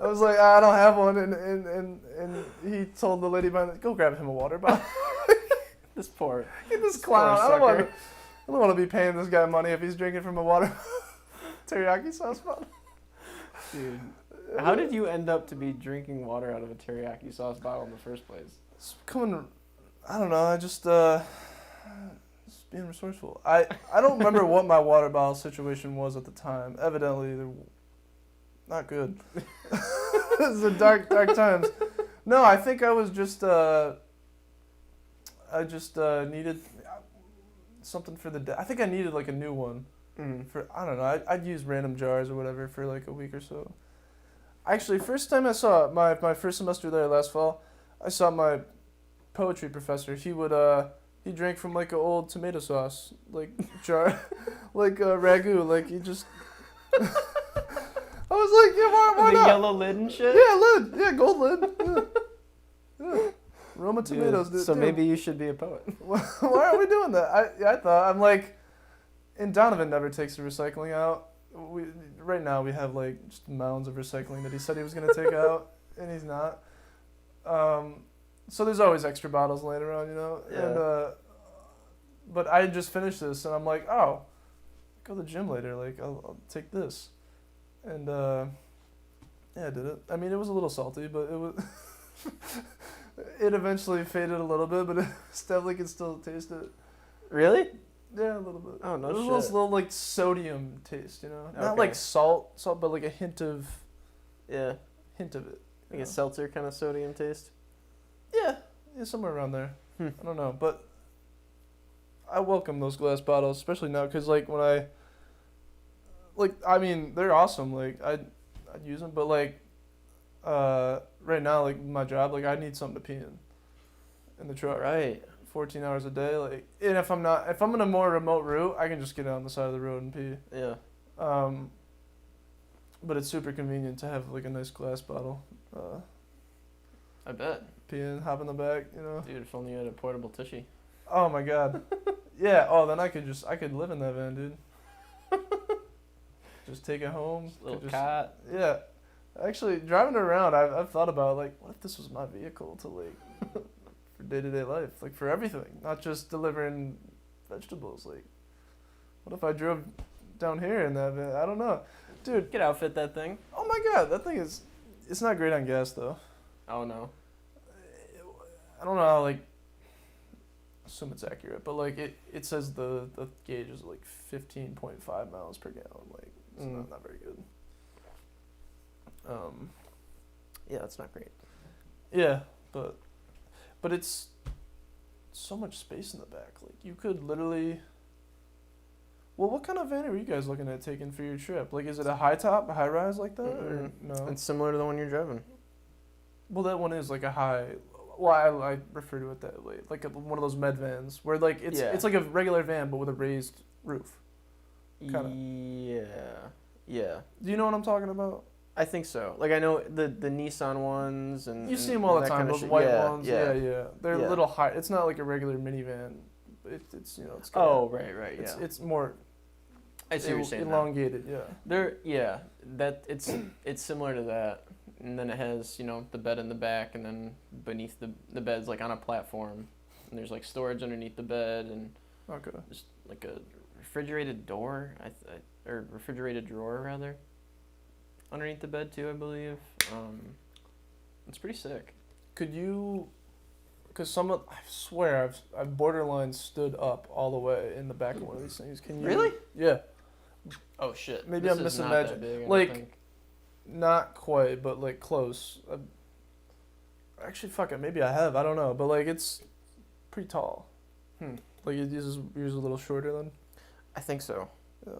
I was like, I don't have one, and he told the lady behind, go grab him a water bottle. This poor. This clown. poor I sucker. don't want to be paying this guy money if he's drinking from a water teriyaki sauce bottle. Dude. How did you end up to be drinking water out of a teriyaki sauce bottle in the first place? It's coming. I don't know. I just being resourceful. I don't remember what my water bottle situation was at the time. Evidently, they're not good. It's a dark times. No, I think I was just needed something for the day. I think I needed like a new one. For I don't know. I'd use random jars or whatever for like a week or so. Actually, first time I saw my first semester there last fall, I saw my poetry professor. He would he drank from like an old tomato sauce like jar, like a ragu. Like he just. I was like, yeah, why the not? yellow lid and shit? Yeah, lid. Yeah, gold lid. Yeah. Roma Dude, tomatoes. Dude, so dude. maybe you should be a poet. Why are we doing that? I thought, I'm like, and Donovan never takes the recycling out. Right now we have like just mounds of recycling that he said he was gonna take out, and he's not. So there's always extra bottles laying around, you know. Yeah. And but I just finished this, and I'm like, oh, go to the gym later. Like I'll take this, and yeah, I did it. I mean, it was a little salty, but it was. It eventually faded a little bit, but it definitely could still taste it. Really? Yeah, a little bit. Oh, no It was shit. a little like sodium taste, you know? Not Okay. like salt, but like a hint of Yeah. it. you Like know? a seltzer kind of sodium taste? Yeah, somewhere around there. Hmm. I don't know, but I welcome those glass bottles, especially now, because like when I mean, they're awesome. Like I'd use them, but like right now, like my job, like I need something to pee in the truck. Right. 14 hours a day, like, and if I'm in a more remote route, I can just get on the side of the road and pee. Yeah. But it's super convenient to have like a nice glass bottle. I bet. Pee in, hop in the back, you know. Dude, if only you had a portable tushy. Oh my god. Yeah. Oh, then I could live in that van, dude. Just take it home. Little could cot. Yeah. Actually, driving around, I've thought about like, what if this was my vehicle to like for day-to-day life, like for everything, not just delivering vegetables. Like, what if I drove down here in that van? I don't know, dude. You could outfit that thing. Oh my god, that thing it's not great on gas though. Oh, no. I don't know how, like, assume it's accurate, but like it says the gauge is like 15.5 miles per gallon. Like, it's not very good. Yeah, that's not great. Yeah, but it's so much space in the back. Like, you could literally. Well, what kind of van are you guys looking at taking for your trip? Like, is it a high top, a high rise like that, or no? It's similar to the one you're driving. Well, that one is like a high. Well, I refer to it that way, like one of those med vans where like it's like a regular van but with a raised roof. Kinda. Yeah. Do you know what I'm talking about? I think so. Like, I know the Nissan ones and You see them all the that time. kinda Those shit. white Yeah, ones. Yeah. Yeah. They're Yeah. a little high. It's not like a regular minivan. It's it's kinda, Oh, right. It's Yeah. it's more. I see what you're saying. now. Elongated. Yeah. That it's similar to that, and then it has the bed in the back, and then beneath the bed's like on a platform, and there's like storage underneath the bed, and Okay. just like a refrigerated door, or refrigerated drawer rather, underneath the bed too, I believe. It's pretty sick. Could you? because I swear I've borderline stood up all the way in the back of one of these things. Can you? Really? Yeah. Oh shit. Maybe This I'm is not that misimagining. big, I don't Like, think. not quite, but like close. Actually, fuck it. Maybe I have. I don't know, but like it's pretty tall. Like yours is a little shorter than. I think so. Yeah.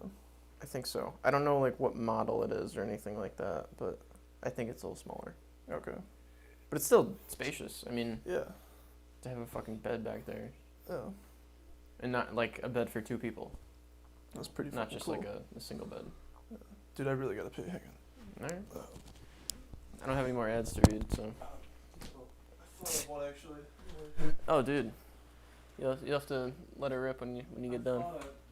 I think so. I don't know like what model it is or anything like that, but I think it's a little smaller. Okay. But it's still spacious. I mean, Yeah. to have a fucking bed back there, Yeah. and not like a bed for two people, That's pretty. not fucking just cool. like a single bed. Dude, I really gotta pay. Hang on. All right. I don't have any more ads to read, so. I thought of one actually. Oh, dude. You have to let it rip when you get done.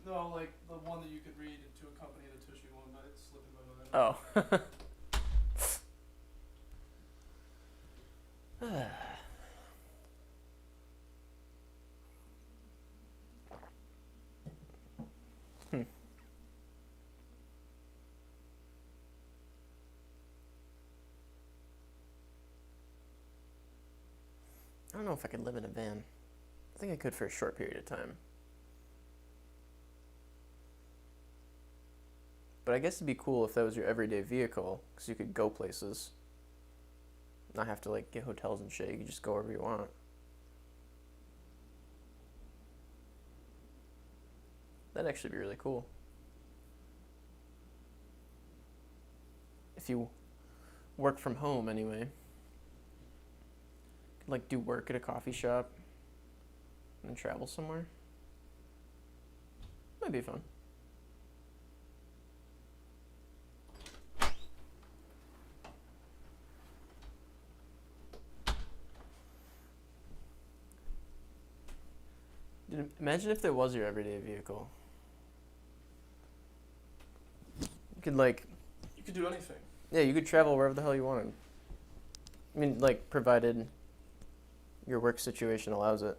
No, like the one that you could read to accompany the Tushy one, but it's slipping my mind. Oh. I don't know if I could live in a van. I think I could for a short period of time. But I guess it'd be cool if that was your everyday vehicle, because you could go places. Not have to like get hotels and shit. You could just go wherever you want. That'd actually be really cool. If you work from home anyway. Could like do work at a coffee shop and then travel somewhere. Might be fun. Dude, imagine if that was your everyday vehicle. You could like, You could do anything. yeah, you could travel wherever the hell you wanted. I mean, like, provided your work situation allows it.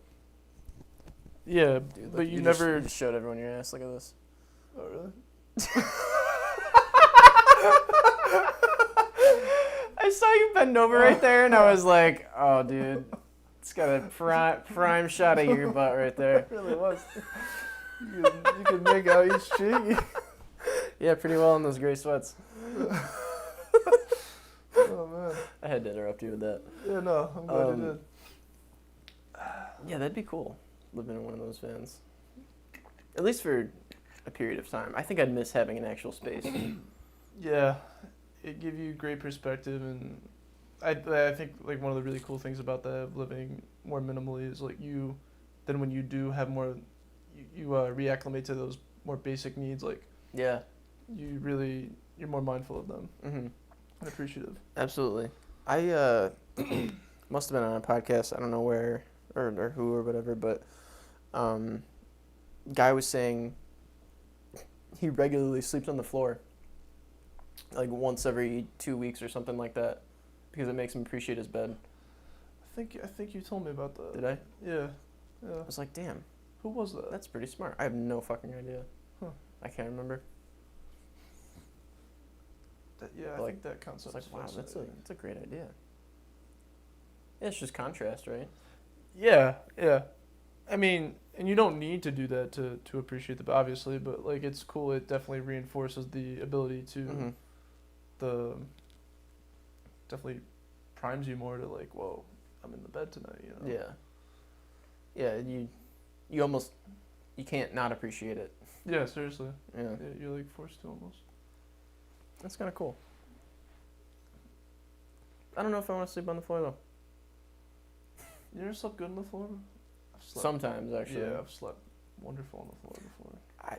Yeah, Dude, but look, you just- never. you just showed everyone your ass. Look at this. Oh really? I saw you bend over right there, and I was like, oh, dude. It's got a prime shot of your butt right there. It really was. You could make out each cheek. Yeah, pretty well in those gray sweats. Oh man. I had to interrupt you with that. Yeah, no, I'm glad you did. Yeah, that'd be cool, living in one of those vans. At least for a period of time. I think I'd miss having an actual space. Yeah, it give you great perspective, and I think like one of the really cool things about that of living more minimally is like then when you do have more, you reacclimate to those more basic needs. Like Yeah. you're more mindful of them Mm-hmm. and appreciative. Absolutely. I must have been on a podcast, I don't know where or who or whatever, but guy was saying he regularly sleeps on the floor, like once every 2 weeks or something like that, because it makes him appreciate his bed. I think you told me about that. Did I? Yeah. Yeah. I was like, damn, Who was that? that's pretty smart. I have no fucking idea. Huh. I can't remember. Yeah, I Like, think that concept. It's like, wow, is that's fascinating. a great idea. Yeah, it's just contrast, right? Yeah, yeah. I mean, and you don't need to do that to appreciate the obviously, but like it's cool. It definitely reinforces the ability to Mm-hmm. the definitely primes you more to like, whoa, I'm in the bed tonight. You know. Yeah. Yeah, you almost you can't not appreciate it. Yeah, seriously. Yeah. Yeah, you're like forced to almost. That's kind of cool. I don't know if I want to sleep on the floor though. You ever slept good on the floor? I've slept, Sometimes actually. Yeah, I've slept wonderful on the floor before.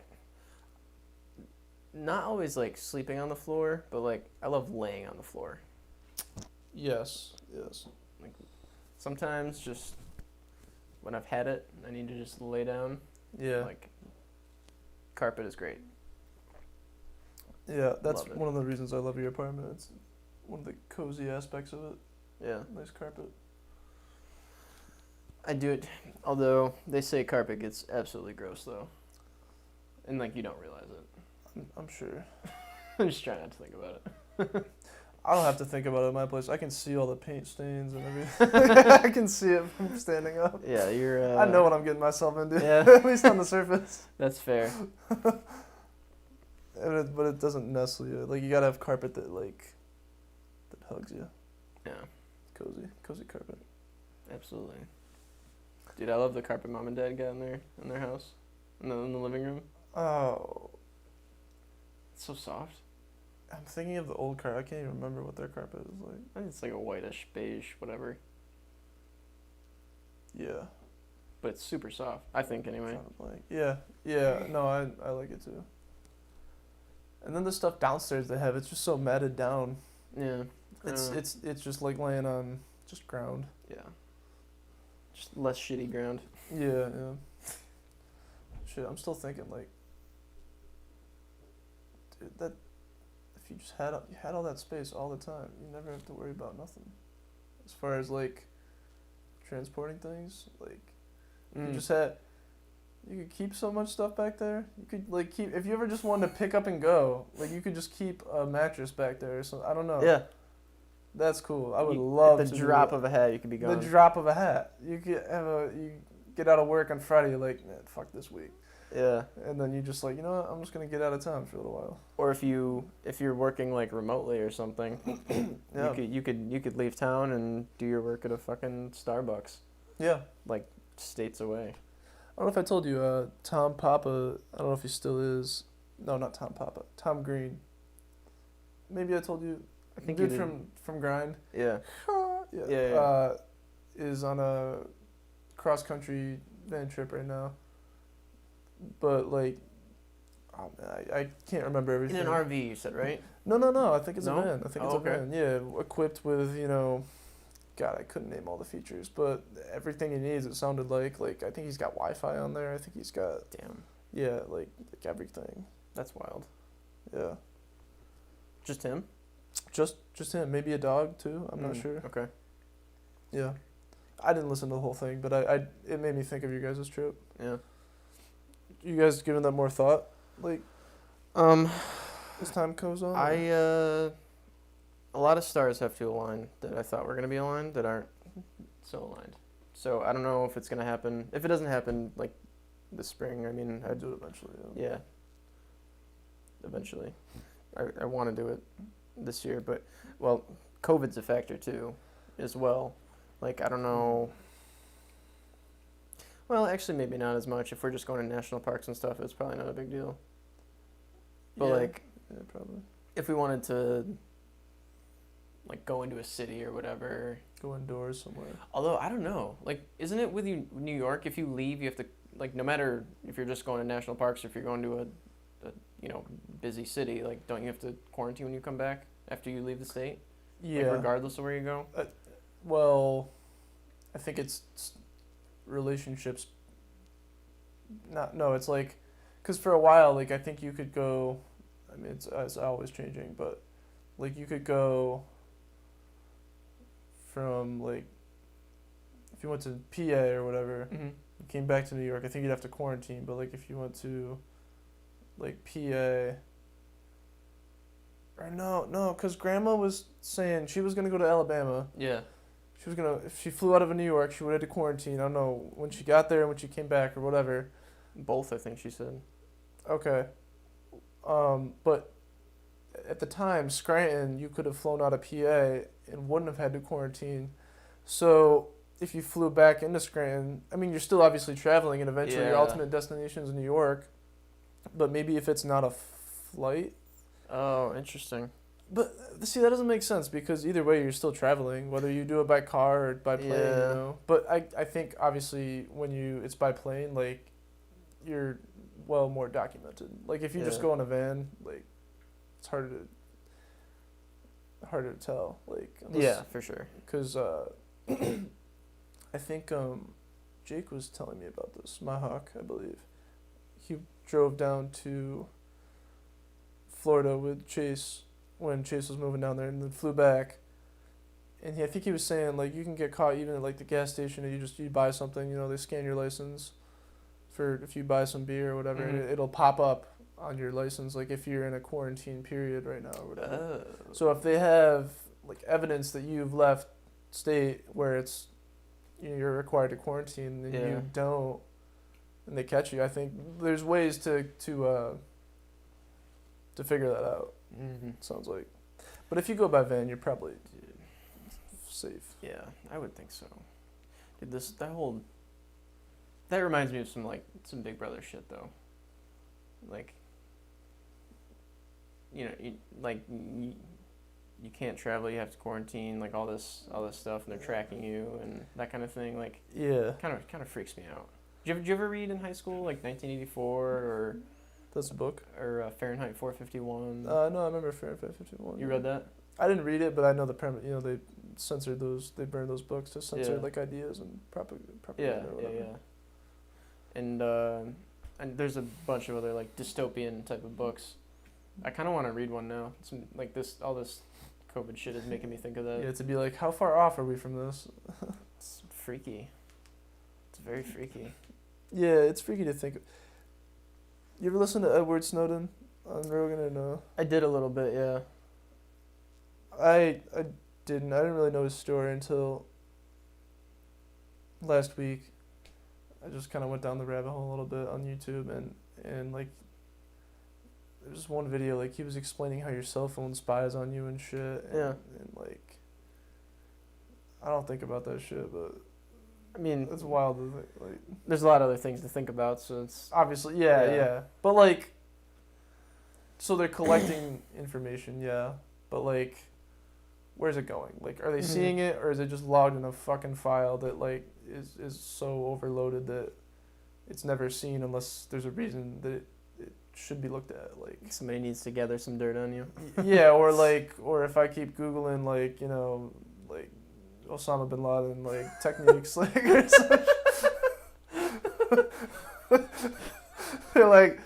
Not always like sleeping on the floor, but like I love laying on the floor. Yes. Yes. Like sometimes just when I've had it, I need to just lay down. Yeah. Like carpet is great. Yeah, that's Love it. one of the reasons I love your apartment. It's one of the cozy aspects of it. Yeah. Nice carpet. I do it, although they say carpet gets absolutely gross though, and like you don't realize it. I'm sure. I'm just trying not to think about it. I don't have to think about it at my place. I can see all the paint stains and everything. I can see it from standing up. Yeah, you're. I know what I'm getting myself into. Yeah. At least on the surface. That's fair. But it doesn't nestle you. Like you gotta have carpet that hugs you. Yeah, Cozy carpet. absolutely. Dude, I love the carpet mom and dad got in their house, in the living room. Oh, It's so soft. I'm thinking of the old carpet. I can't even remember what their carpet is like. I think it's like a whitish beige, whatever. Yeah. But it's super soft. I think anyway. Yeah. No, I like it too. And then the stuff downstairs they have, it's just so matted down. Yeah. It's just like laying on just ground. Yeah. Just less shitty ground. Yeah. Shit, I'm still thinking like, dude, that if you just had all that space all the time, you never have to worry about nothing. As far as like transporting things, like you could keep so much stuff back there. You could like keep if you ever just wanted to pick up and go, like you could just keep a mattress back there or something. I don't know. Yeah. That's cool. I would love at the drop of a hat you could be gone. The drop of a hat. You get out of work on Friday, you're like, man, fuck this week. Yeah. And then you just like, you know what, I'm just gonna get out of town for a little while. Or if you're working like remotely or something, yeah. you could leave town and do your work at a fucking Starbucks. Yeah. Like states away. I don't know if I told you, Tom Papa, I don't know if he still is. No, not Tom Papa. Tom Green. Maybe I told you. I think dude you did. from Grind. Yeah. Yeah. Is on a cross country van trip right now. But like, oh man, I can't remember everything. In an RV, you said, right? No. I think it's a van. I think it's a okay. van. Yeah, equipped with God, I couldn't name all the features, but everything he needs. It sounded like I think he's got Wi-Fi on there. I think he's got. Damn. Yeah, like everything. That's wild. Yeah. Just him? Just him. Maybe a dog too. I'm not sure. Okay. Yeah. I didn't listen to the whole thing, but it made me think of your guys' trip. Yeah. You guys giving that more thought? Like, as time goes on? A lot of stars have to align that I thought were going to be aligned that aren't so aligned. So I don't know if it's going to happen. If it doesn't happen, like, this spring, I mean... I'd do it eventually, yeah. Eventually. I want to do it this year, but, well, COVID's a factor, too, as well. Like, I don't know... Well, actually, maybe not as much. If we're just going to national parks and stuff, it's probably not a big deal. But, yeah, probably. If we wanted to, like, go into a city or whatever... Go indoors somewhere. Although, I don't know. Like, isn't it with New York, if you leave, you have to... Like, no matter if you're just going to national parks or if you're going to a busy city, like, don't you have to quarantine when you come back after you leave the state? Yeah. Like, regardless of where you go? Well, I think it's relationships. It's like, because for a while, like, I think you could go, I mean, it's always changing, but, like, you could go from, like, if you went to PA or whatever, you came back to New York, I think you'd have to quarantine, but, like, if you went to, like, PA, or no, because Grandma was saying she was going to go to Alabama. Yeah. If she flew out of New York, she would have to quarantine. I don't know, when she got there and when she came back or whatever. Both, I think she said. Okay. But at the time, Scranton, you could have flown out of PA and wouldn't have had to quarantine. So if you flew back into Scranton, I mean, you're still obviously traveling, and eventually your ultimate destination is New York. But maybe if it's not a flight. Oh, interesting. But see, that doesn't make sense, because either way you're still traveling, whether you do it by car or by plane. Yeah. But I think obviously when it's by plane, like, you're well more documented. Like, if you just go in a van, like, it's harder to tell. Like, yeah, for sure. Because I think Jake was telling me about this. Mahawk, I believe. He drove down to Florida with Chase when Chase was moving down there, and then flew back. And I think he was saying, like, you can get caught even at, like, the gas station, and you buy something, they scan your license for if you buy some beer or whatever, and it'll pop up on your license, like if you're in a quarantine period right now or whatever. Oh. So if they have like evidence that you've left state where it's you're required to quarantine and Yeah. you don't, and they catch you, I think there's ways to figure that out. Mm-hmm. Sounds like, but if you go by van, you're probably safe. Yeah, I would think so. Dude, that reminds me of some Big Brother shit though. Like, you can't travel, you have to quarantine, like all this stuff, and they're tracking you and that kind of thing. Like, Yeah, kind of freaks me out. Did you ever read in high school like 1984 or that's a book. or Fahrenheit 451? No, I remember Fahrenheit 51. You read that? I didn't read it, but I know the premise. They censored those. They burned those books to censor Yeah. like ideas and propaganda. Yeah, or whatever. yeah. And there's a bunch of other like dystopian type of books. I kind of want to read one now. Some like all this COVID shit is making me think of that. Yeah, to be like, how far off are we from this? It's freaky. It's very freaky. Yeah, it's freaky to think. You ever listen to Edward Snowden on Rogan or no? I did a little bit, yeah. I didn't. I didn't really know his story until last week. I just kind of went down the rabbit hole a little bit on YouTube and like there's this one video like he was explaining how your cell phone spies on you and shit. And, Yeah. And like I don't think about that shit, but I mean, it's wild to think, like there's a lot of other things to think about, so it's obviously yeah. Yeah. But like so they're collecting information, yeah. But like where's it going? Like, are they Mhm. seeing it, or is it just logged in a fucking file that like is so overloaded that it's never seen unless there's a reason that it should be looked at? Like, somebody needs to gather some dirt on you. yeah, or if I keep googling like like Osama bin Laden like techniques like or something. They're like,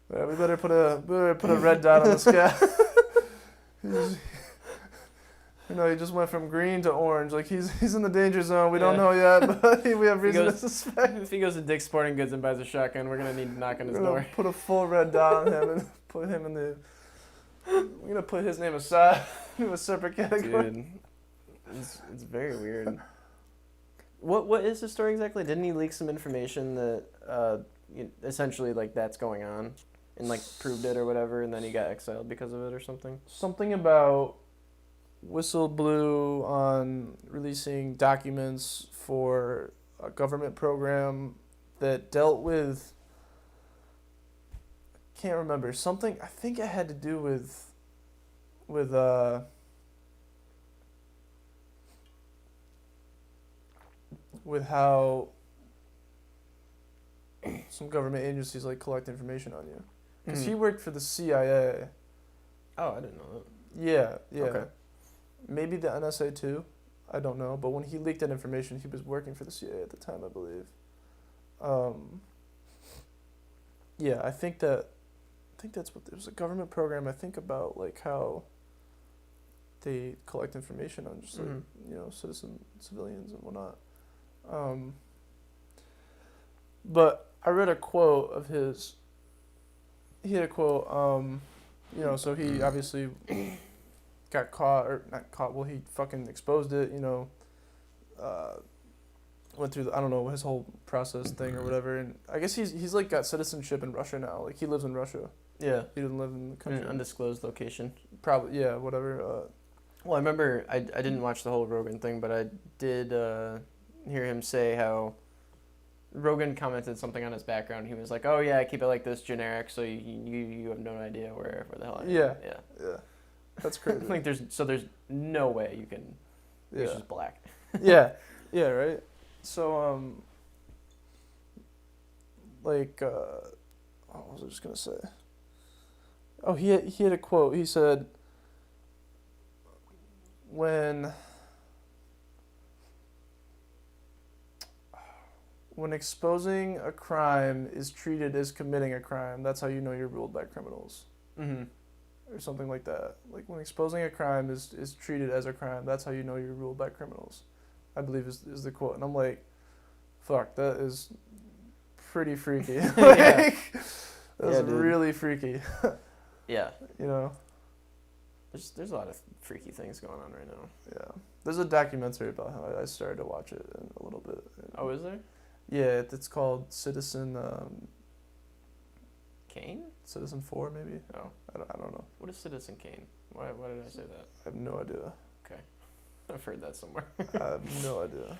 "Well, we better put a red dot on the sky." He just went from green to orange. Like he's in the danger zone. We don't know yet, but we have reason to suspect. If he goes to Dick's Sporting Goods and buys a shotgun, we're gonna need to knock on his We're gonna door. put a full red dot on him and put him in the. We're gonna put his name aside to a separate category. Dude, it's very weird. What is the story exactly? Didn't he leak some information that essentially like that's going on, and like proved it or whatever, and then he got exiled because of it or something? Something about whistle blew on releasing documents for a government program that dealt with. I can't remember something. I think it had to do with how some government agencies like collect information on you. Because he worked for the CIA. Oh, I didn't know that. Yeah. Okay. Maybe the NSA too. I don't know. But when he leaked that information, he was working for the CIA at the time, I believe. Yeah, I think that's what there's a government program. I think about like how they collect information on just like civilians and whatnot. But I read a quote of his. He had a quote. So he obviously got caught or not caught. Well, he fucking exposed it. Went through I don't know his whole process thing or whatever, and I guess he's like got citizenship in Russia now. Like he lives in Russia. Yeah. He doesn't live in the In country. an undisclosed location. Probably yeah. Whatever. Well, I remember I didn't watch the whole Rogan thing, but I did hear him say how Rogan commented something on his background. He was like, "Oh yeah, I keep it like this generic, so you have no idea where the hell I am." Yeah. Yeah. Yeah. That's crazy. Like there's no way you can. Yeah. It's just black. Yeah. Yeah. Right. So what was I just gonna say? Oh, he had a quote. He said, when exposing a crime is treated as committing a crime, that's how you know you're ruled by criminals. Mm-hmm. Or something like that. Like when exposing a crime is treated as a crime, that's how you know you're ruled by criminals. I believe is the quote. And I'm like, fuck, that is pretty freaky. That's Yeah, dude. really freaky. Yeah. You know. There's a lot of freaky things going on right now. Yeah. There's a documentary about how I started to watch it in a little bit. Oh, is there? Yeah, it's called Citizen Kane? Citizen 4 maybe. Oh. I don't know. What is Citizen Kane? Why did I say that? I have no idea. I've heard that somewhere. I have no idea.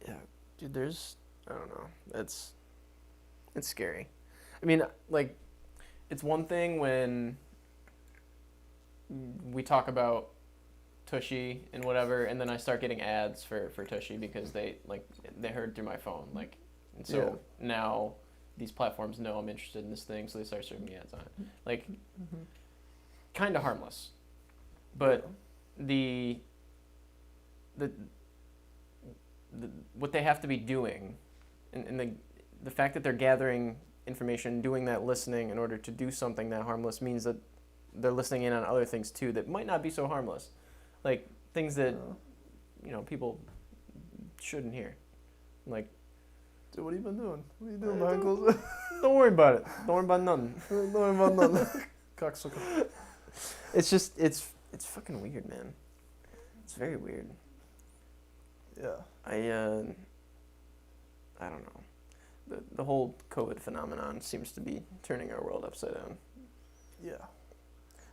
Yeah, dude, I don't know. It's scary. I mean, like, it's one thing when we talk about Tushy and whatever, and then I start getting ads for Tushy because they heard through my phone, like, and so now these platforms know I'm interested in this thing, so they start serving me ads on it. Like, kind of harmless, but the what they have to be doing, and the fact that they're gathering information, doing that listening in order to do something that harmless means that they're listening in on other things too that might not be so harmless, like things that people shouldn't hear. Like, dude, what have you been doing? What are you doing behind closed? Don't worry about it. Don't worry about nothing. Don't worry about nothing. Cocksucker. It's just it's fucking weird, man. It's very weird. Yeah. I don't know. The whole COVID phenomenon seems to be turning our world upside down. Yeah.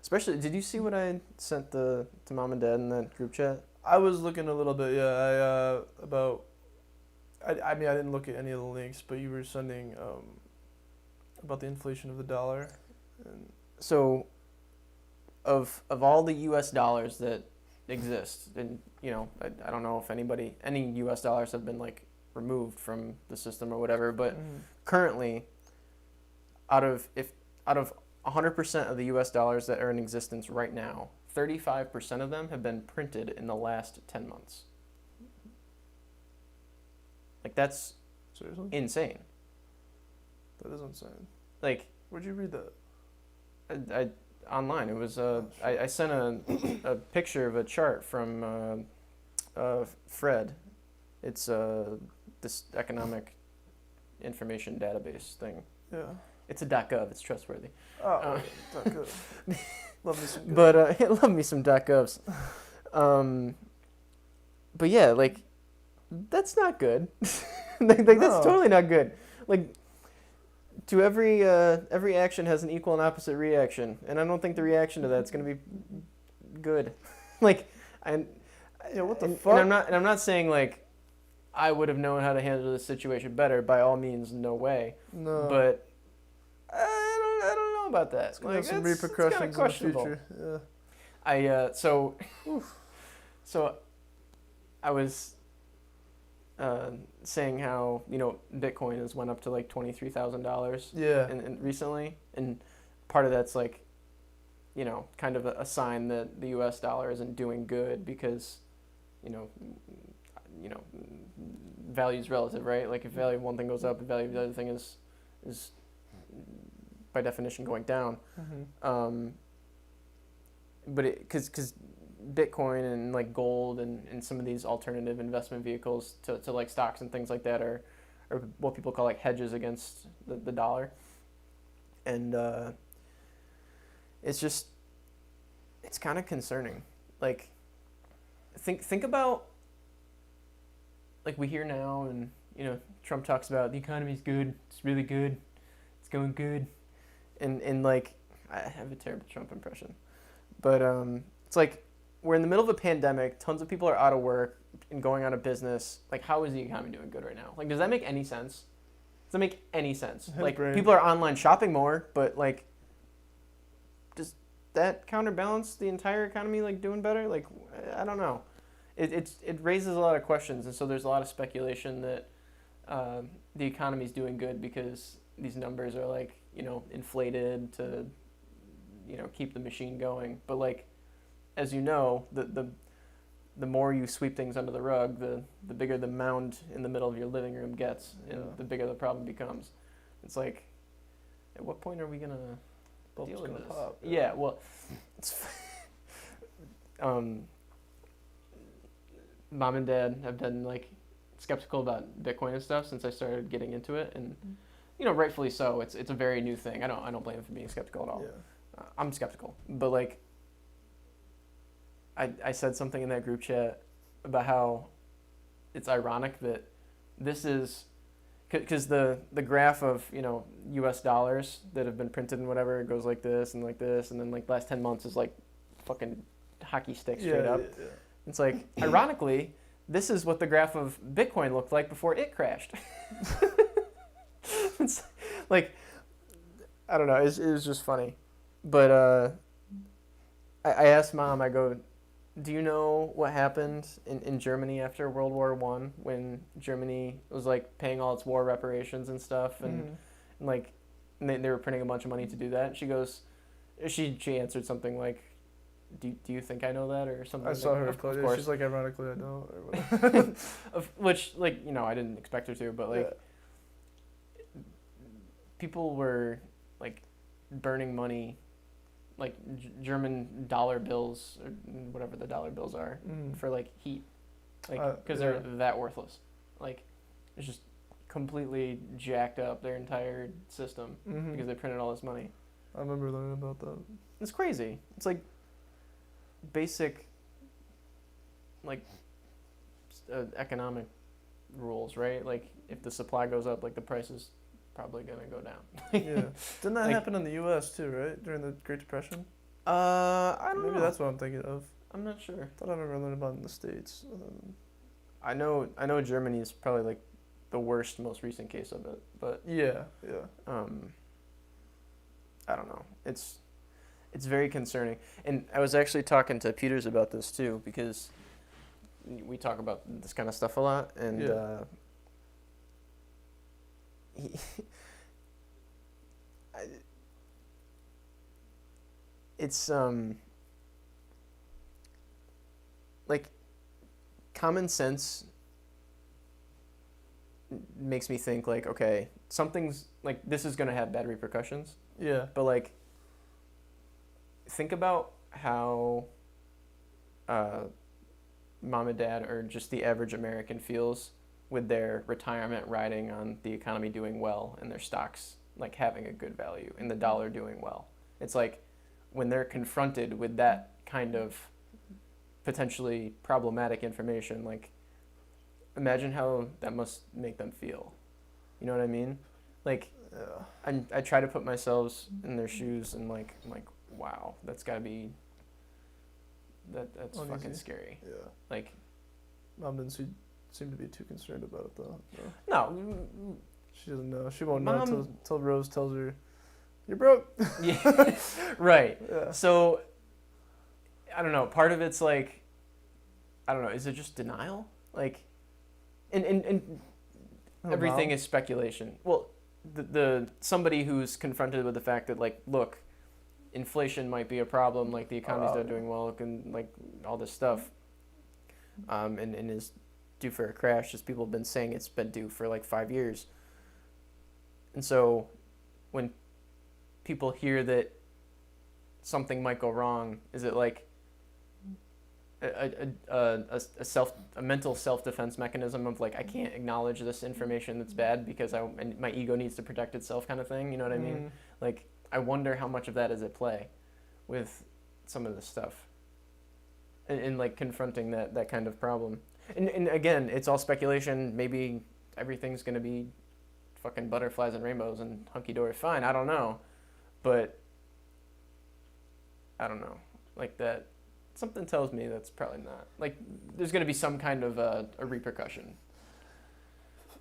Especially, did you see what I sent to mom and dad in that group chat? I was looking a little bit, yeah. I mean, I didn't look at any of the links, but you were sending about the inflation of the dollar. And so, of all the U.S. dollars that exist, and I don't know if any U.S. dollars have been like removed from the system or whatever, but currently, out of 100% of the U.S. dollars that are in existence right now, 35% of them have been printed in the last 10 months. Like, that's seriously insane. That is insane. Like, where'd you read that? I online. It was I sent a picture of a chart from Fred. It's this economic information database thing. Yeah. It's a .gov. It's trustworthy. Oh, .gov. Love me some good. But love me some .govs. But yeah, like, that's not good. Like that's totally not good. Like, to every action has an equal and opposite reaction, and I don't think the reaction to that's going to be good. Like, what the fuck? And I'm not saying like I would have known how to handle this situation better. By all means, no way. No. But I don't know about that. It's gonna have some repercussions in the future. Yeah. So I was saying how Bitcoin has went up to like $23,000. Yeah. And recently, and part of that's like, kind of a sign that the U.S. dollar isn't doing good because, value is relative, right? Like, if value of one thing goes up, the value of the other thing is by definition going down. But because Bitcoin and like gold and some of these alternative investment vehicles to like stocks and things like that are what people call like hedges against the dollar. And it's kind of concerning. Like, think about, like, we hear now, and Trump talks about the economy's good, it's really good, it's going good, and like, I have a terrible Trump impression, but it's like, we're in the middle of a pandemic, tons of people are out of work and going out of business. Like, how is the economy doing good right now? Like, does that make any sense? Does that make any sense? Like, people are online shopping more, but like, does that counterbalance the entire economy like doing better? Like, I don't know. It raises a lot of questions, and so there's a lot of speculation that the economy's doing good because these numbers are like inflated to keep the machine going. But like, as you know, the more you sweep things under the rug, the bigger the mound in the middle of your living room gets, and the bigger the problem becomes. It's like, at what point are we gonna deal with this? Pop, yeah, well, it's Mom and Dad have been like skeptical about Bitcoin and stuff since I started getting into it, and rightfully so. It's a very new thing. I don't blame him for being skeptical at all. Yeah. I'm skeptical, but like, I said something in that group chat about how it's ironic that this is because the graph of U.S. dollars that have been printed and whatever, it goes like this, and then like last 10 months is like fucking hockey stick straight up. Yeah. It's like, ironically, this is what the graph of Bitcoin looked like before it crashed. It's like, I don't know, it was just funny. But I asked Mom, I go, do you know what happened in Germany after World War I when Germany was like paying all its war reparations and stuff, and like they were printing a bunch of money to do that? And she goes, she answered something like, do you think I know that, or something? I saw her of reply. course. She's like, ironically, I don't. Which, like, I didn't expect her to, but like, people were like burning money, like German dollar bills or whatever the dollar bills are, for like heat, like because they're that worthless. Like, it's just completely jacked up their entire system because they printed all this money. I remember learning about that. It's crazy. It's like basic, like economic rules, right? Like, if the supply goes up, like the price is probably gonna go down. Yeah. Didn't that happen in the U.S. too, right? During the Great Depression? I don't know. Maybe that's what I'm thinking of. I'm not sure. I thought I remember learning about it in the States. I know Germany is probably like the worst, most recent case of it, but yeah. I don't know. It's very concerning, and I was actually talking to Peters about this too, because we talk about this kind of stuff a lot, and it's like, common sense makes me think like, okay, something's like, this is gonna have bad repercussions. Yeah. But like, think about how mom and dad, or just the average American, feels with their retirement riding on the economy doing well and their stocks like having a good value and the dollar doing well. It's like, when they're confronted with that kind of potentially problematic information, like, imagine how that must make them feel. You know what I mean? Like, I try to put myself in their shoes, and like, I'm like, wow, that's gotta be, that's uneasy. Fucking scary. Yeah. Like, Mom didn't seem to be too concerned about it though. No. She doesn't know. She won't Mom, know until Rose tells her, "You're broke." Yeah. Right. Yeah. So, I don't know. Part of it's like, I don't know. Is it just denial? Like, and everything is speculation. Well, the somebody who's confronted with the fact that, like, look, inflation might be a problem. Like, the economy's not doing well, and like all this stuff, and is due for a crash. As people have been saying, it's been due for like 5 years. And so, when people hear that something might go wrong, is it like a mental self-defense mechanism of like, I can't acknowledge this information that's bad because my ego needs to protect itself, kind of thing? You know what I mean? Like, I wonder how much of that is at play with some of this stuff, and like confronting that kind of problem. And again, it's all speculation. Maybe everything's gonna be fucking butterflies and rainbows and hunky-dory fine. I don't know. But I don't know. Like, that, something tells me that's probably not. Like, there's going to be some kind of a repercussion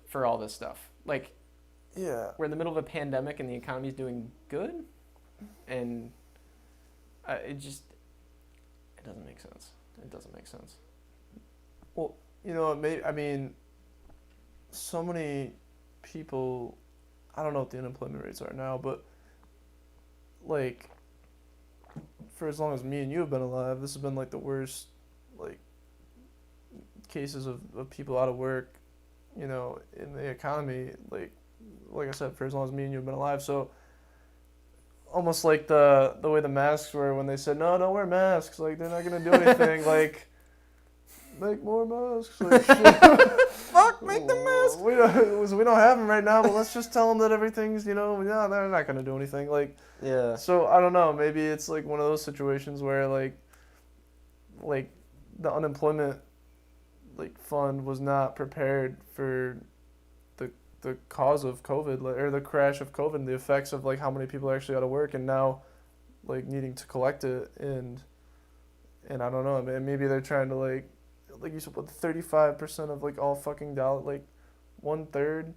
for all this stuff. Like, yeah, we're in the middle of a pandemic and the economy's doing good, and it doesn't make sense. It doesn't make sense. Well, I mean, so many people, I don't know what the unemployment rates are now, but like, for as long as me and you have been alive, this has been like the worst, like, cases of people out of work, in the economy, like I said, for as long as me and you have been alive. So almost like the way the masks were when they said, no, don't wear masks, like, they're not gonna do anything. Like, make more masks. Like, shit. Fuck, make the mask. We don't have them right now, but let's just tell them that everything's, yeah, they're not gonna do anything. Like, Yeah. so I don't know. Maybe it's like one of those situations where like the unemployment fund was not prepared for the cause of COVID, or the crash of COVID, and the effects of how many people are actually out of work, and now needing to collect it, and I don't know, maybe they're trying to like you said, what, 35% of all fucking dollar, 1/3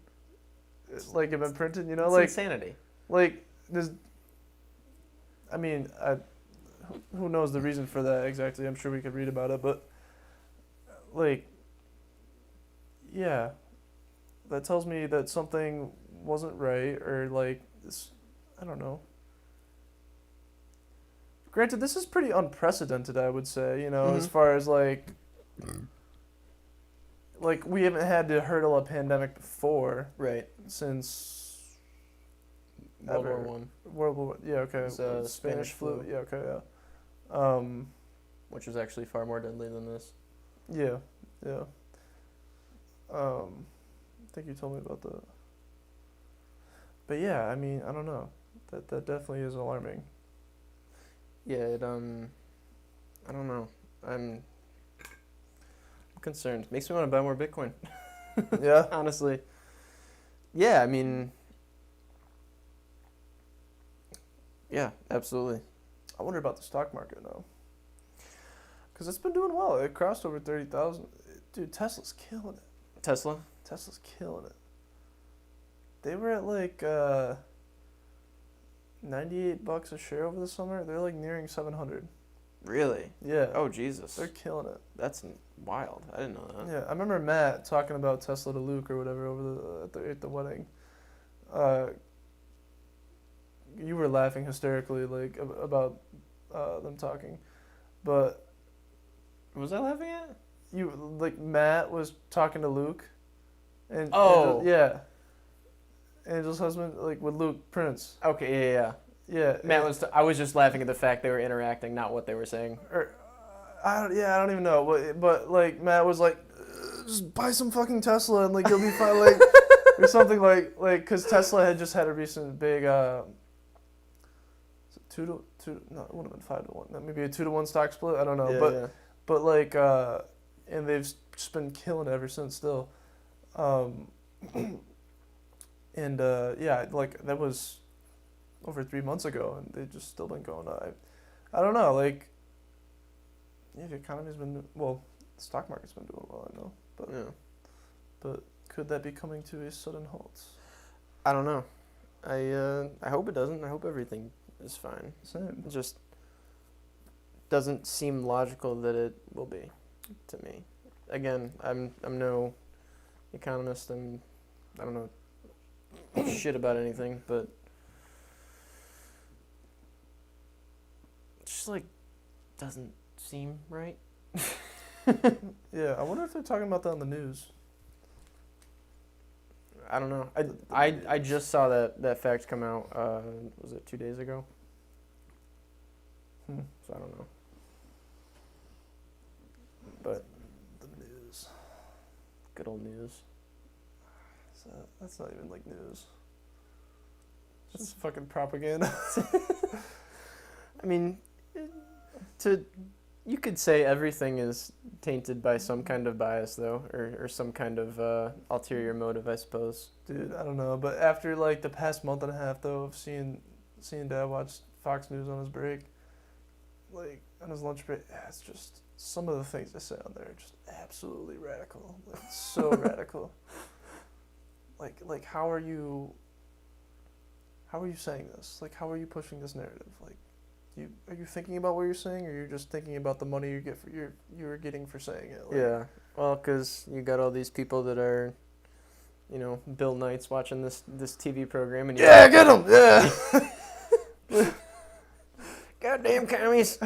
have been printed, It's insanity. There's, I mean, who knows the reason for that exactly? I'm sure we could read about it, but yeah, that tells me that something wasn't right, or this, I don't know. Granted, this is pretty unprecedented, I would say, as far as we haven't had to hurdle a pandemic before, right? Since World War One. World War, yeah, okay. Spanish flu. Yeah, okay, yeah. Which was actually far more deadly than this. Yeah, yeah. I think you told me about that. But yeah, I mean, I don't know. That definitely is alarming. Yeah, it I don't know. I'm concerned. Makes me want to buy more Bitcoin. Yeah. Honestly. Yeah, I mean. Yeah, absolutely. I wonder about the stock market now. Because it's been doing well. It crossed over 30,000. Dude, Tesla's killing it. Tesla's killing it. They were at $98 a share over the summer. They're nearing 700. Really? Yeah. Oh, Jesus. They're killing it. That's wild. I didn't know that. Yeah, I remember Matt talking about Tesla to Luke or whatever over at the wedding. You were laughing hysterically about them talking, but was I laughing at? Matt was talking to Luke, and yeah, Angel's husband, with Luke Prince. Okay, yeah. Matt was. I was just laughing at the fact they were interacting, not what they were saying. I don't even know. But Matt was just buy some fucking Tesla and you'll be fine. Or something because Tesla had just had a recent big 2-2. No, it would have been 5-1. Maybe a 2-1 stock split. I don't know. Yeah, but and they've just been killing it ever since still. And yeah, that was over 3 months ago, and they've just still been going up. I don't know, yeah, the economy's been, the stock market's been doing well, I know, but yeah. But could that be coming to a sudden halt? I don't know. I hope it doesn't. I hope everything is fine. Same. It just doesn't seem logical that it will be, to me. Again, I'm no economist. I don't know shit about anything, but it just doesn't seem right. Yeah, I wonder if they're talking about that on the news. I don't know. I just saw that fact come out. Was it 2 days ago? So I don't know. But the news. Good old news. That's not even news. It's just fucking propaganda. I mean, you could say everything is tainted by some kind of bias, though, or some kind of ulterior motive, I suppose. Dude, I don't know. But after the past month and a half, though, of seeing Dad watch Fox News on his break, on his lunch break, it's just some of the things they say on there are just absolutely radical. So radical. How are you saying this? How are you pushing this narrative? Are you thinking about what you're saying, or you're just thinking about the money you're getting for saying it? Yeah, well, because you got all these people that are, Bill Knights watching this TV program, and yeah, get them, yeah. Goddamn commies.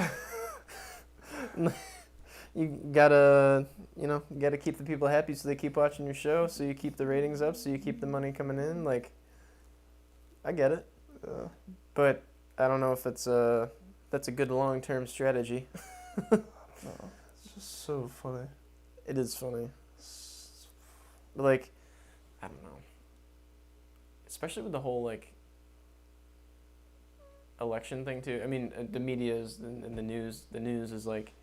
You gotta keep the people happy, so they keep watching your show, so you keep the ratings up, so you keep the money coming in. I get it, but I don't know if that's a good long-term strategy. It's just so funny. It is funny. But like, I don't know. Especially with the whole like election thing too. I mean, the media is and the news. The news is like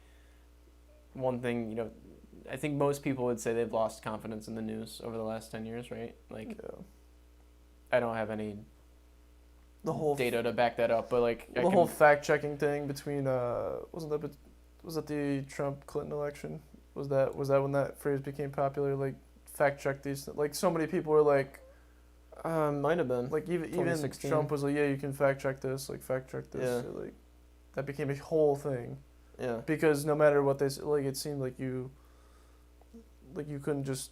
one thing. You know, I think most people would say they've lost confidence in the news over the last 10 years, right? Like, Yeah. I don't have any The whole data to back that up, but like the whole fact checking thing between was that the Trump Clinton election? Was that when that phrase became popular? Like fact check these. Like so many people were like, might have been like even 2016. Trump was like, yeah, you can fact check this. Like fact check this. Yeah. So, like that became a whole thing Yeah. because no matter what they like, it seemed like you couldn't just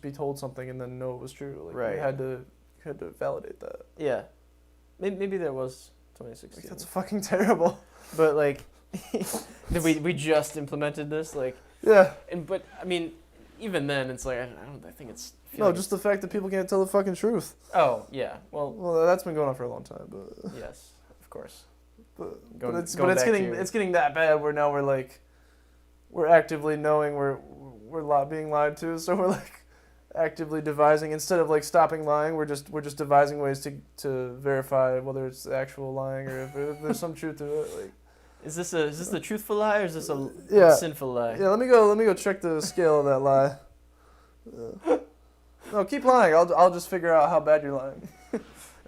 be told something and then know it was true. Like Right. you had to validate that. Yeah. Maybe that was 2016. Like, that's fucking terrible. But like, we just implemented this, like, Yeah. but I mean, even then, it's like I think it's. I feel No, like just the fact that people can't tell the fucking truth. Oh yeah, well, Well, that's been going on for a long time, but yes, of course. but it's going back to it's getting that bad where now we're actively knowing we're being lied to, so we're like actively devising instead of like stopping lying, we're just devising ways to verify whether it's actual lying or if there's some truth to it. Like, is this the truthful lie or is this a Yeah. sinful lie? yeah, let me go check the scale of that lie. No, keep lying. I'll just figure out how bad you're lying.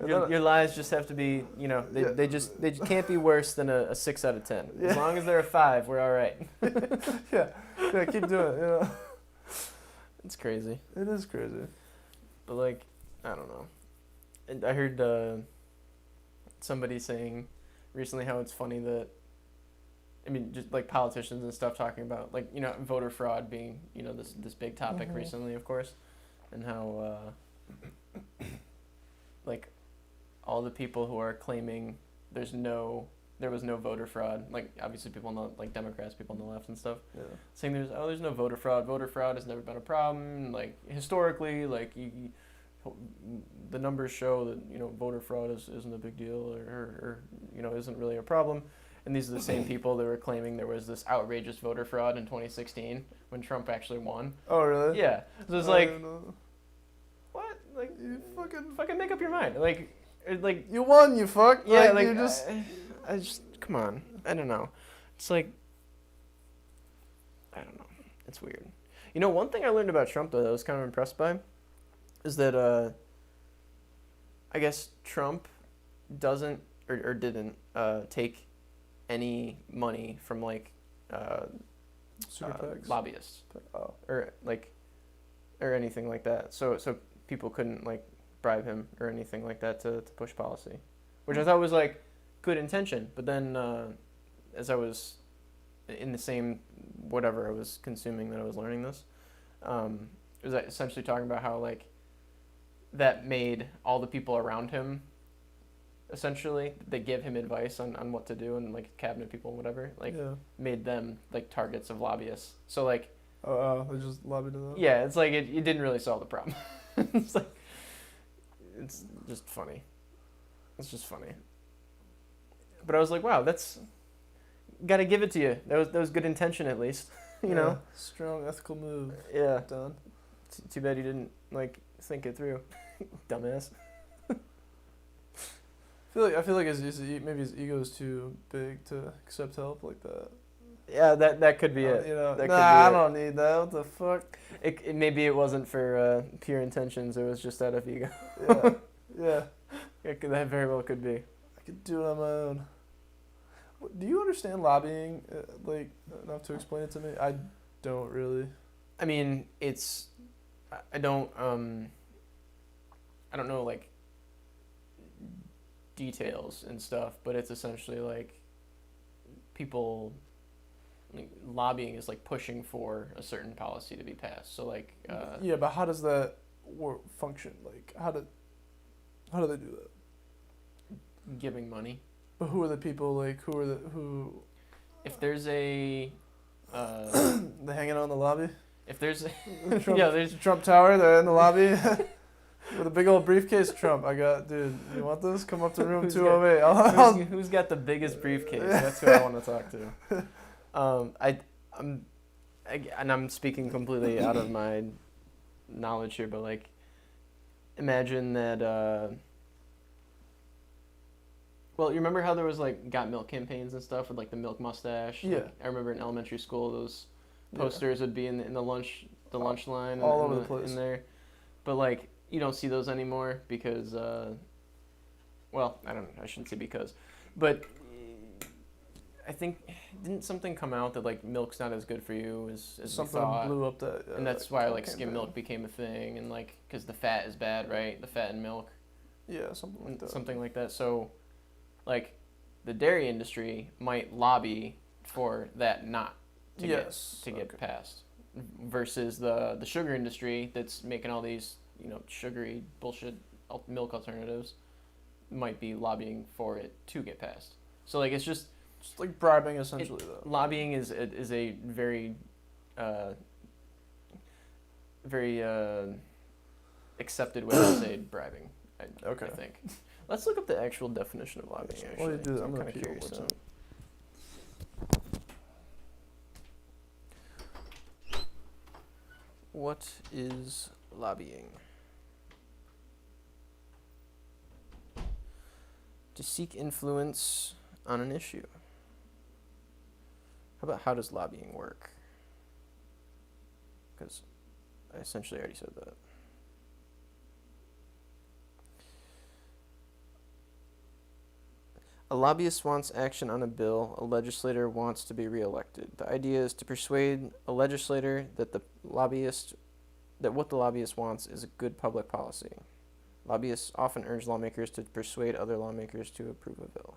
Your lies just have to be, you know, they can't be worse than a 6 out of 10. Yeah. As long as they're a 5, we're all right. yeah, keep doing it. You know, It's crazy. it is crazy. But like, I don't know. And I heard somebody saying recently how it's funny that, I mean, just like politicians and stuff talking about like, you know, voter fraud being, you know, this big topic Mhm. recently, of course, and how like all the people who are claiming there was no voter fraud, like obviously people on the like Democrats, people on the left and stuff, Yeah. saying there's no voter fraud. Voter fraud has never been a problem. Like historically, like the numbers show that, you know, voter fraud isn't a big deal or you know, isn't really a problem. And these are the same people that were claiming there was this outrageous voter fraud in 2016 when Trump actually won. Oh really? Yeah. So it's I like, don't know. what? Like, You fucking make up your mind. Like you won, you fuck. yeah, like like you just I just come on. I don't know. It's like, I don't know. It's weird. You know, one thing I learned about Trump though that I was kind of impressed by is that I guess Trump doesn't or didn't take any money from like super PACs. lobbyists Oh. or like or anything like that. So people couldn't like bribe him or anything like that to push policy, which I thought was like good intention. But then as I was in the same whatever I was consuming that I was learning this, it was essentially talking about how like that made all the people around him essentially they give him advice on what to do and like cabinet people and whatever like Yeah. made them like targets of lobbyists. So like They just lobbied to that. yeah, it's like it didn't really solve the problem. It's like it's just funny. It's just funny. But I was like, wow, that's got to give it to you. That was good intention at least. You know. Strong ethical move. Yeah. Done. Too bad you didn't like think it through, dumbass. I feel like maybe his ego is too big to accept help like that. Yeah, that could be it. You know, That could nah, be I it. don't need that. What the fuck? Maybe it wasn't for pure intentions. It was just out of ego. Yeah. Yeah. That very well could be. I could do it on my own. Do you understand lobbying, like, enough to explain it to me? I don't really. I mean, I don't know like details and stuff, but it's essentially like people like, lobbying is like pushing for a certain policy to be passed. So like Yeah, but how does that function? Like, how do they do that? giving money. But who are the people? Like, who? If there's a They hanging out in the lobby. if there's Trump, yeah, there's Trump Tower. They're in the lobby with a big old briefcase. Trump, I got, dude. You want this? Come up to room Who's 208. who's got the biggest briefcase? That's who I want to talk to. and I'm speaking completely out of my knowledge here, but like, imagine that. Well, you remember how there was like got milk campaigns and stuff with like the milk mustache? Yeah. Like, I remember in elementary school those Yeah. posters would be in the lunch line all in over the place. in there, but like you don't see those anymore because well, I shouldn't say because, but I think didn't something come out that like milk's not as good for you as we Something thought, blew up that. and that's why like campaign. skim milk became a thing, and like because the fat is bad, right? The fat in milk, Yeah, something like that. something like that. So, like, the dairy industry might lobby for that not to get passed, versus the sugar industry that's making all these sugary bullshit milk alternatives might be lobbying for it to get passed. So like it's just like bribing essentially though. Lobbying is a very very accepted way to say bribing. I think. Let's look up the actual definition of lobbying. Actually, well, you do. I'm kind of curious. What is lobbying? To seek influence on an issue. How does lobbying work? Because I essentially already said that. A lobbyist wants action on a bill. A legislator wants to be reelected. The idea is to persuade a legislator that what the lobbyist wants is a good public policy. Lobbyists often urge lawmakers to persuade other lawmakers to approve a bill.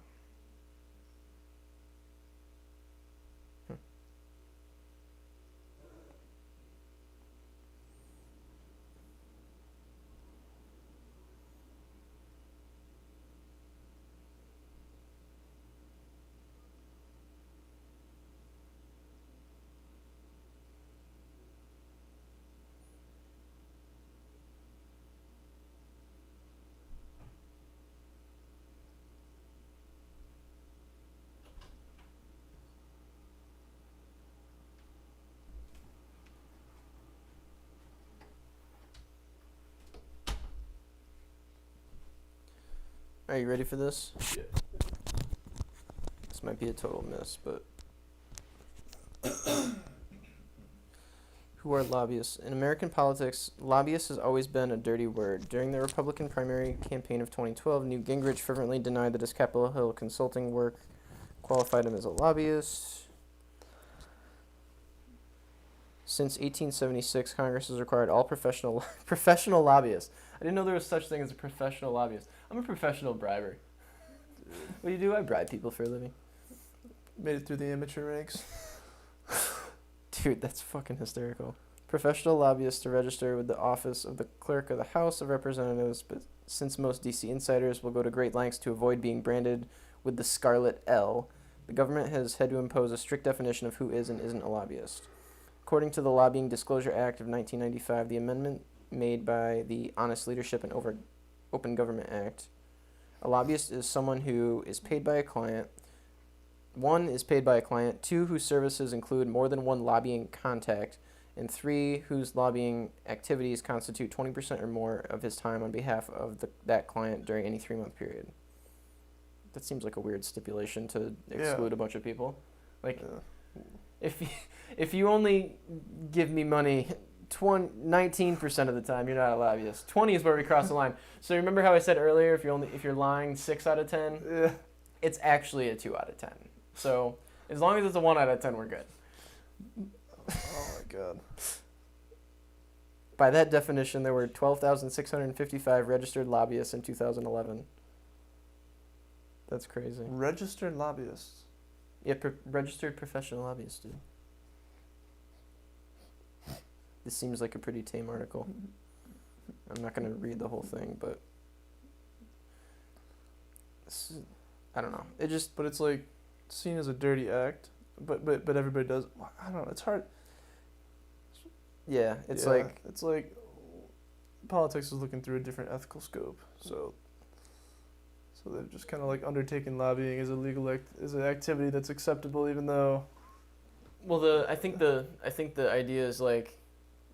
Are you ready for this? Yeah. This might be a total miss, but who are lobbyists? In American politics, lobbyist has always been a dirty word. During the Republican primary campaign of 2012, Newt Gingrich fervently denied that his Capitol Hill consulting work qualified him as a lobbyist. Since 1876, Congress has required all professional lobbyists. I didn't know there was such thing as a professional lobbyist. I'm a professional briber. What do you do? I bribe people for a living. Made it through the amateur ranks. Dude, that's fucking hysterical. Professional lobbyists to register with the office of the Clerk of the House of Representatives, but since most DC insiders will go to great lengths to avoid being branded with the scarlet L, the government has had to impose a strict definition of who is and isn't a lobbyist. According to the Lobbying Disclosure Act of 1995, the amendment made by the Honest Leadership and Open Government Act, a lobbyist is someone who is paid by a client. One is paid by a client. Two, whose services include more than one lobbying contact. And three, whose lobbying activities constitute 20% or more of his time on behalf of that client during any 3-month period. That seems like a weird stipulation to exclude a bunch of people. Like, if you only give me money 19% of the time, you're not a lobbyist. 20 is where we cross the line. So remember how I said earlier, if you're lying 6 out of 10, it's actually a 2 out of 10. So as long as it's a 1 out of 10, we're good. Oh my god. By that definition, there were 12,655 registered lobbyists in 2011. That's crazy. Registered lobbyists. Yeah, registered professional lobbyists, dude. This seems like a pretty tame article. I'm not going to read the whole thing, but I don't know. But it's like seen as a dirty act, but everybody does. I don't know. It's hard. Yeah, it's like politics is looking through a different ethical scope. So they've just kind of like undertaken lobbying as a legal as an activity that's acceptable, even though Well, I think the idea is like,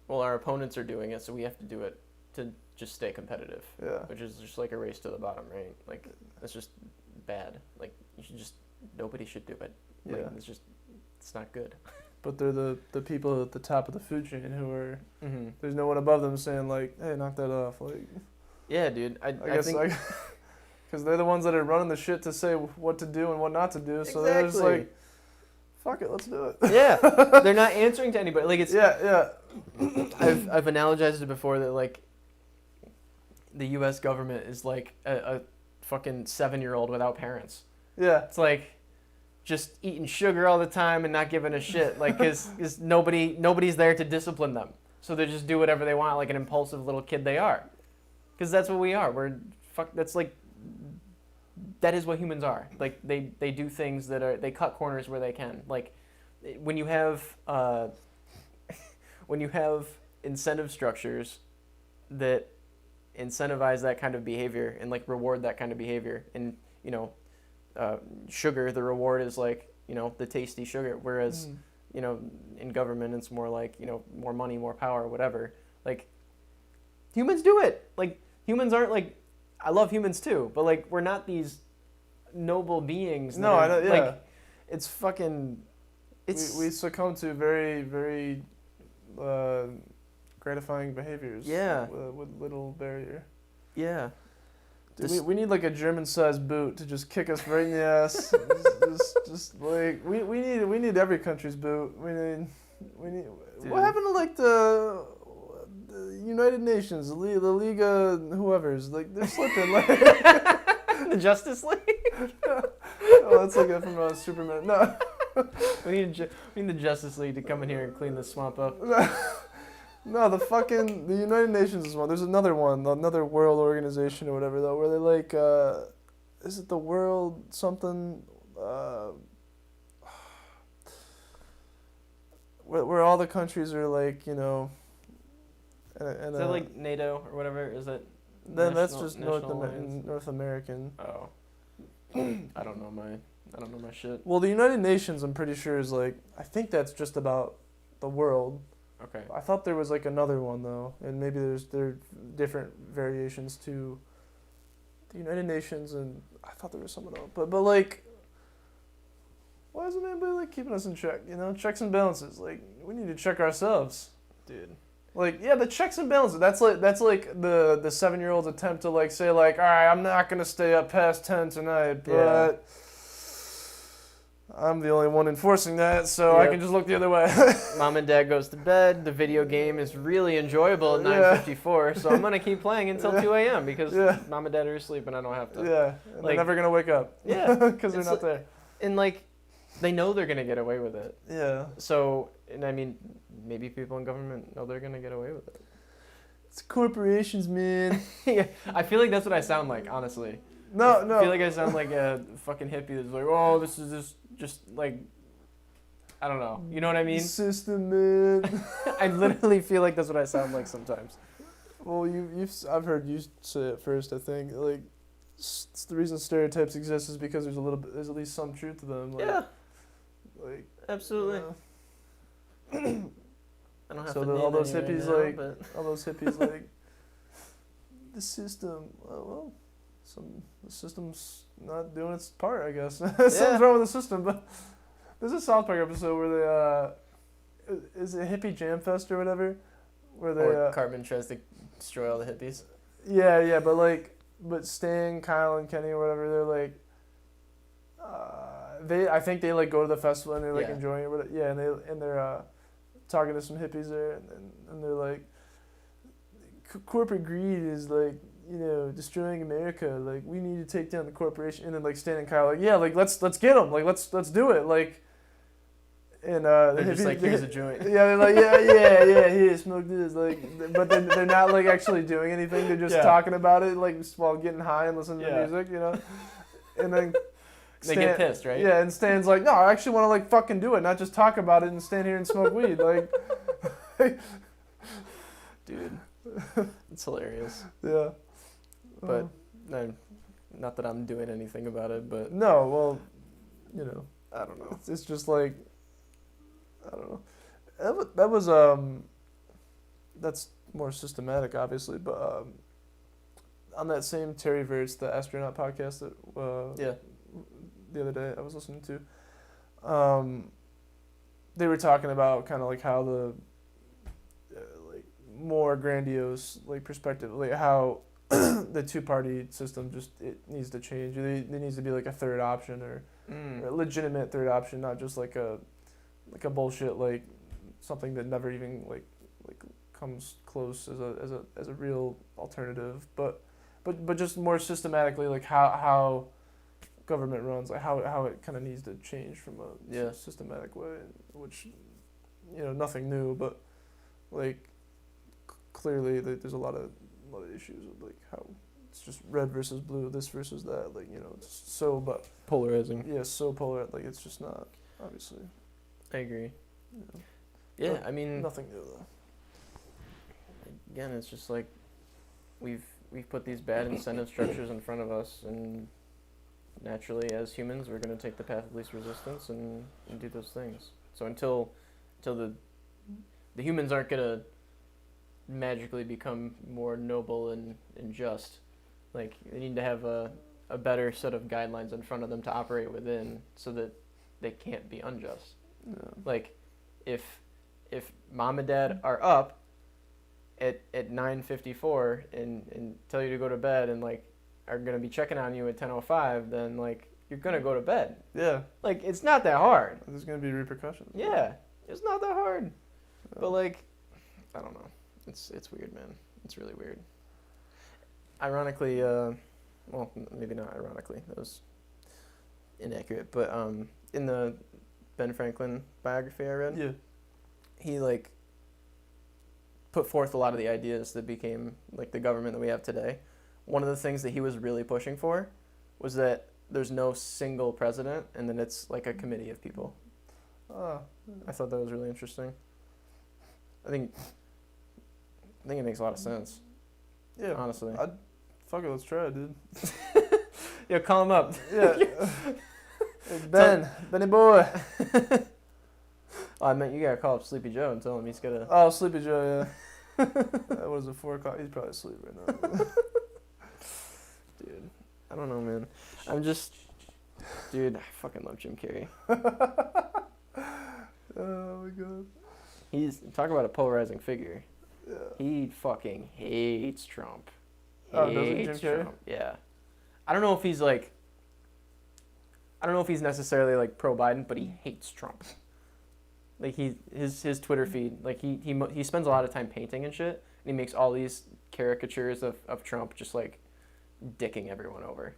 well, our opponents are doing it, so we have to do it to just stay competitive. Yeah. Which is just like a race to the bottom, right? Like that's just bad. Like you should just nobody should do it. Like, Yeah. it's not good. But they're the people at the top of the food chain who are. Mm-hmm. There's no one above them saying like, "Hey, knock that off." Like, Yeah, dude. I guess think because they're the ones that are running the shit to say what to do and what not to do. So they're just like, "Fuck it, let's do it." Yeah, they're not answering to anybody. Like it's Yeah. I've analogized it before that like the U.S. government is like a fucking 7-year-old without parents. Yeah. It's like just eating sugar all the time and not giving a shit. Like because nobody's there to discipline them, so they just do whatever they want, like an impulsive little kid they are. Because that's what we are. That's like that is what humans are. Like they do things they cut corners where they can. Like when you have incentive structures that incentivize that kind of behavior and like reward that kind of behavior, and sugar, the reward is like the tasty sugar, whereas in government it's more like more money, more power, whatever. Like humans do it. Like humans aren't like, I love humans too, but like we're not these noble beings. No, I know. Yeah. Like it's fucking. We succumb to very, very gratifying behaviors. Yeah. With little barrier. Yeah. Dude, we need like a German-sized boot to just kick us right in the ass. just like we need every country's boot. We need. Dude. What happened to like the United Nations, the Liga, whoever's like they're slipping like the Justice League. Oh, that's like from Superman. No. We need the Justice League to come in here and clean this swamp up. No, the United Nations is one. There's another one, another world organization or whatever though, where they like, is it the world something? Where all the countries are like, Is that like NATO or whatever? Is that? Then that's just North American. Oh, I don't know my shit. Well, the United Nations, I'm pretty sure is like, I think that's just about the world. Okay. I thought there was like another one though, and maybe there are different variations to the United Nations, and I thought there was someone else. But like, why isn't anybody like keeping us in check? Checks and balances. Like we need to check ourselves, dude. Like the checks and balances. That's like the 7-year-old's attempt to like say like, all right, I'm not gonna stay up past 10 tonight, but. Yeah. I'm the only one enforcing that, so I can just look the other way. Mom and Dad goes to bed. The video game is really enjoyable at 9:54, so I'm gonna keep playing until 2 a.m. because Mom and Dad are asleep and I don't have to. Yeah, and they're never gonna wake up. Yeah, because they're not there. And like, they know they're gonna get away with it. Yeah. So, and I mean, maybe people in government know they're gonna get away with it. It's corporations, man. Yeah, I feel like that's what I sound like, honestly. No. I feel like I sound like a fucking hippie that's like, oh, this is just like, I don't know. You know what I mean? System, man. I literally feel like that's what I sound like sometimes. Well, I've heard you say it first. I think like the reason stereotypes exist is because there's at least some truth to them. Like, yeah. Like absolutely. I don't have so to name all those any hippies right now, all those hippies like the system. Well. The system's not doing its part, I guess. Something's wrong with the system, but there's a South Park episode where they, is it Hippie Jam Fest or whatever? Where they, Cartman tries to destroy all the hippies. Yeah, but Stan, Kyle, and Kenny or whatever, they're like, I think they like go to the festival and they're like enjoying it. But and they're talking to some hippies there, and they're like, corporate greed is like, destroying America. Like we need to take down the corporation. And then like Stan and Kyle like, yeah, like let's get them. Like let's do it. Like, and they're just like, here's a joint. Yeah, they're like, yeah, here, smoke this. Like, but then they're not like actually doing anything. They're just talking about it like while getting high and listening to music, And then they get pissed, right? Yeah, and Stan's like, no, I actually want to like fucking do it, not just talk about it and stand here and smoke weed. Like, dude, it's hilarious. Yeah. But not that I'm doing anything about it, but no, well, I don't know. It's just like I don't know. That was that's more systematic, obviously, but on that same Terry Verts, the astronaut podcast that the other day I was listening to, they were talking about kind of like how the like more grandiose like perspective, like how the two-party system just it needs to change. There needs to be like a third option or a legitimate third option, not just like a bullshit like something that never even like comes close as a real alternative, but just more systematically like how government runs, like how it kind of needs to change from a systematic way, which nothing new, but like clearly there's a lot of issues with like how it's just red versus blue, this versus that, like it's so but polarizing. Yeah, so polar, like it's just not obviously. I agree. Yeah, I mean nothing new though. Again, it's just like we've put these bad incentive structures in front of us, and naturally, as humans, we're going to take the path of least resistance and do those things. So until the humans aren't going to magically become more noble and just, like they need to have a better set of guidelines in front of them to operate within, so that they can't be unjust. Yeah. Like if mom and dad are up at 9:54 and tell you to go to bed and like are gonna be checking on you at 10:05, then like you're gonna go to bed. Yeah. Like it's not that hard. There's gonna be repercussions. Yeah, it's not that hard. Yeah. But like, I don't know. It's weird, man. It's really weird. Ironically, well, maybe not ironically. That was inaccurate. But in the Ben Franklin biography I read, he like put forth a lot of the ideas that became like the government that we have today. One of the things that he was really pushing for was that there's no single president, and then it's like a committee of people. I thought that was really interesting. I think it makes a lot of sense. Yeah, honestly. Fuck it, let's try it, dude. Yeah, call him up. Yeah. Hey, Benny boy. Oh, I meant you gotta call up Sleepy Joe and tell him he's gotta. Oh, Sleepy Joe, yeah. That was at 4 o'clock. He's probably asleep right now. Dude, I don't know, man. Dude, I fucking love Jim Carrey. Oh my god. Talk about a polarizing figure. Yeah. He fucking hates Trump. Does he, Jim Carrey? Trump. Yeah. I don't know if he's necessarily like pro Biden, but he hates Trump. Like his Twitter feed, like he spends a lot of time painting and shit, and he makes all these caricatures of Trump just like dicking everyone over.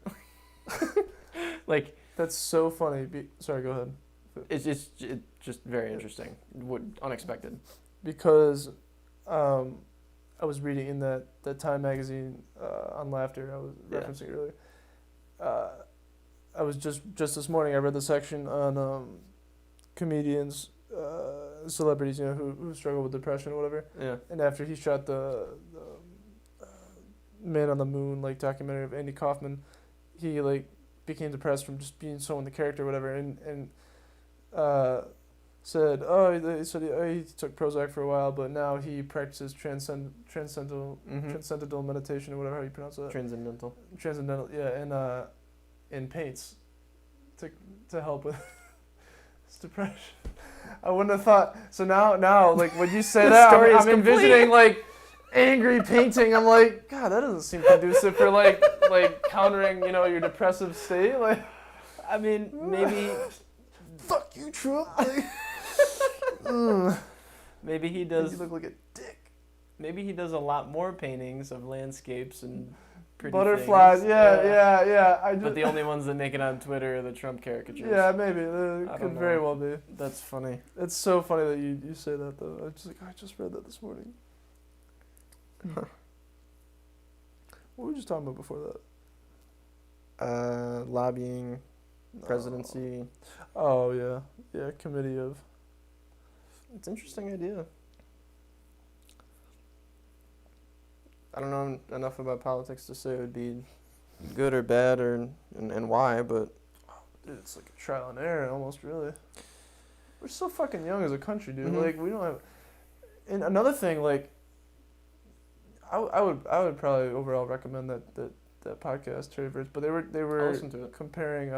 Like that's so funny. Sorry, go ahead. It's just very interesting. Unexpected. Because I was reading in that Time magazine on laughter I was referencing earlier. I was just this morning I read the section on comedians, celebrities, who struggle with depression or whatever. Yeah. And after he shot the Man on the Moon like documentary of Andy Kaufman, he like became depressed from just being so in the character or whatever, and said he took Prozac for a while, but now he practices transcendental meditation or whatever how you pronounce that. Transcendental, yeah, and paints to help with his depression. I wouldn't have thought. So now, like when you say that, I'm envisioning like angry painting. I'm like, God, that doesn't seem conducive for like countering, your depressive state. Like, I mean, maybe. Fuck you, Trump. Maybe he does. You look like a dick. Maybe he does a lot more paintings of landscapes and pretty butterflies. things. Yeah. But the only ones that make it on Twitter are the Trump caricatures. Yeah, maybe. It could very well be. That's funny. It's so funny that you say that, though. I just read that this morning. Huh. What were we just talking about before that? Lobbying, presidency. Oh, yeah. Yeah, committee of... It's an interesting idea. I don't know enough about politics to say it would be good or bad and why, but... Dude, it's like a trial and error almost, really. we're so fucking young as a country, dude. Mhm. Like we don't have. And another thing, like, I would probably overall recommend that podcast, Terryverse. But they I'll were listen to it. comparing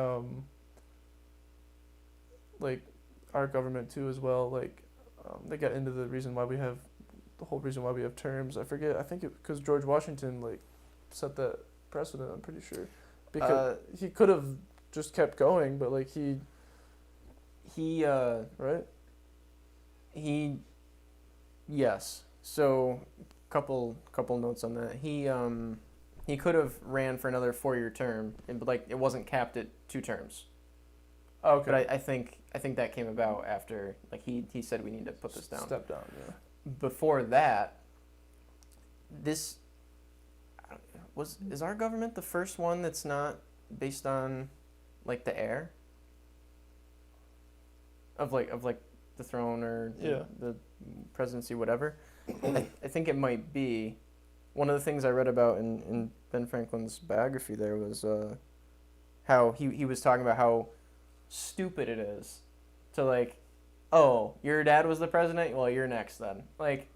like our government too as well. Like they got into the whole reason why we have terms. I forget. I think because George Washington like set that precedent. I'm pretty sure because he could have just kept going, but like he right. Yes. So, couple notes on that. He could have ran for another 4-year term, but like it wasn't capped at 2 terms. Okay. But I think that came about after like he said we need to put this down. Step down. Yeah. Before that, is our government the first one that's not based on like the heir of like the throne or the presidency, whatever. I think it might be. One of the things I read about in Ben Franklin's biography there was how he was talking about how stupid it is to like, oh, your dad was the president, well, you're next then. Like,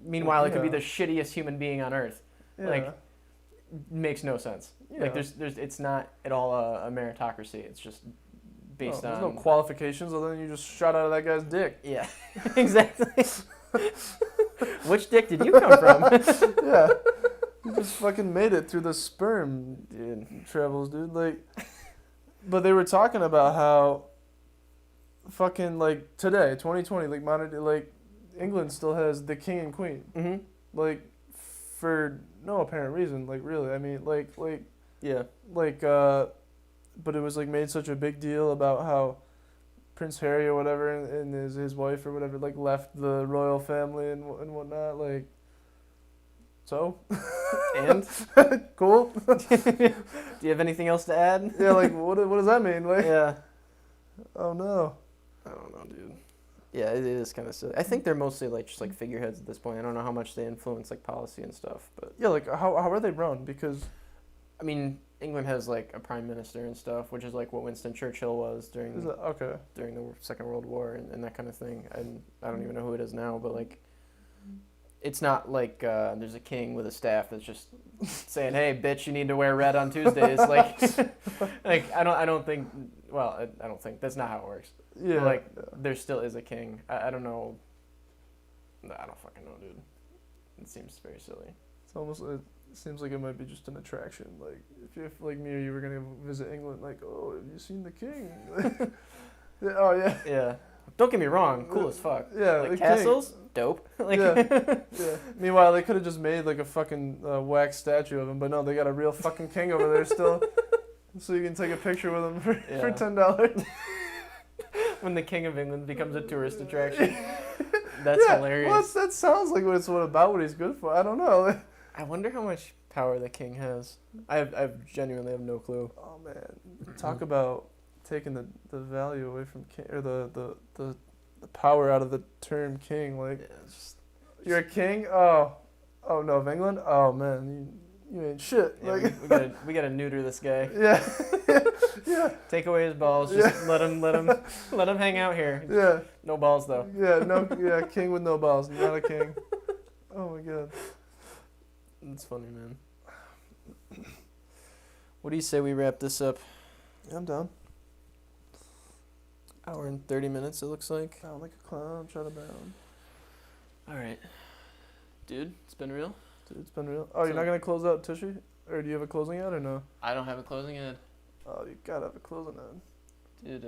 meanwhile, it could be the shittiest human being on earth. Yeah. Like, makes no sense. Yeah. Like, there's it's not at all a meritocracy. It's just based on. There's no qualifications other than you just shot out of that guy's dick. Yeah, exactly. Which dick did you come from? Yeah. You just fucking made it through the sperm travels, dude. Like, but they were talking about how fucking like today, 2020, like modern, like England still has the king and queen. Mm-hmm. Like, for no apparent reason. Like, really, I mean, yeah, but it was like made such a big deal about how Prince Harry or whatever and his wife or whatever like left the royal family and whatnot. Like, so and cool. Do you have anything else to add? Yeah, like what does that mean? Like, Yeah. Oh no. I don't know, dude. Yeah, it is kind of silly. I think they're mostly like just like figureheads at this point. I don't know how much they influence like policy and stuff, but Yeah, like how are they run? Because I mean, England has like a prime minister and stuff, which is like what Winston Churchill was during okay. during the Second World War and that kind of thing. And I don't even know who it is now, but like, it's not like there's a king with a staff that's just saying, "Hey, bitch, you need to wear red on Tuesdays." Like, like I don't think. Well, I don't think that's not how it works. Yeah. But, like, there still is a king. I don't know. I don't fucking know, dude. It seems very silly. It's almost. It seems like it might be just an attraction. Like if like me or you were gonna visit England, like, oh, have you seen the king? Yeah, oh yeah. Yeah. Don't get me wrong. Cool as fuck. Yeah. Like the castles, dope. Like. Yeah. Yeah. Meanwhile, they could have just made like a fucking wax statue of him, but no, they got a real fucking king over there still, so you can take a picture with him for $10. When the King of England becomes a tourist attraction. That's hilarious. Well, that sounds like what he's good for. I don't know. I wonder how much power the king has. I genuinely have no clue. Oh man, talk about taking the value away from king, or the power out of the term king. Like, you're a king. Oh no, of England. Oh man, you ain't shit. Yeah, like we gotta neuter this guy. Yeah. Yeah. Take away his balls. Just let him hang out here. Yeah. No balls though. Yeah. No. Yeah. King with no balls. Not a king. Oh my god. That's funny, man. What do you say we wrap this up? I'm down. Hour and 30 minutes, it looks like. Down like a clown, shut it down. All right. Dude, it's been real. Dude, it's been real. Oh, you're not going to close out Tushy? Or do you have a closing ad or no? I don't have a closing ad. Oh, you got to have a closing ad. Dude,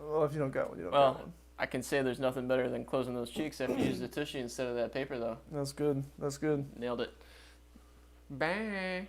well, if you don't got one, you don't got one. I can say there's nothing better than closing those cheeks after you use the Tushy instead of that paper, though. That's good. That's good. Nailed it. Bye.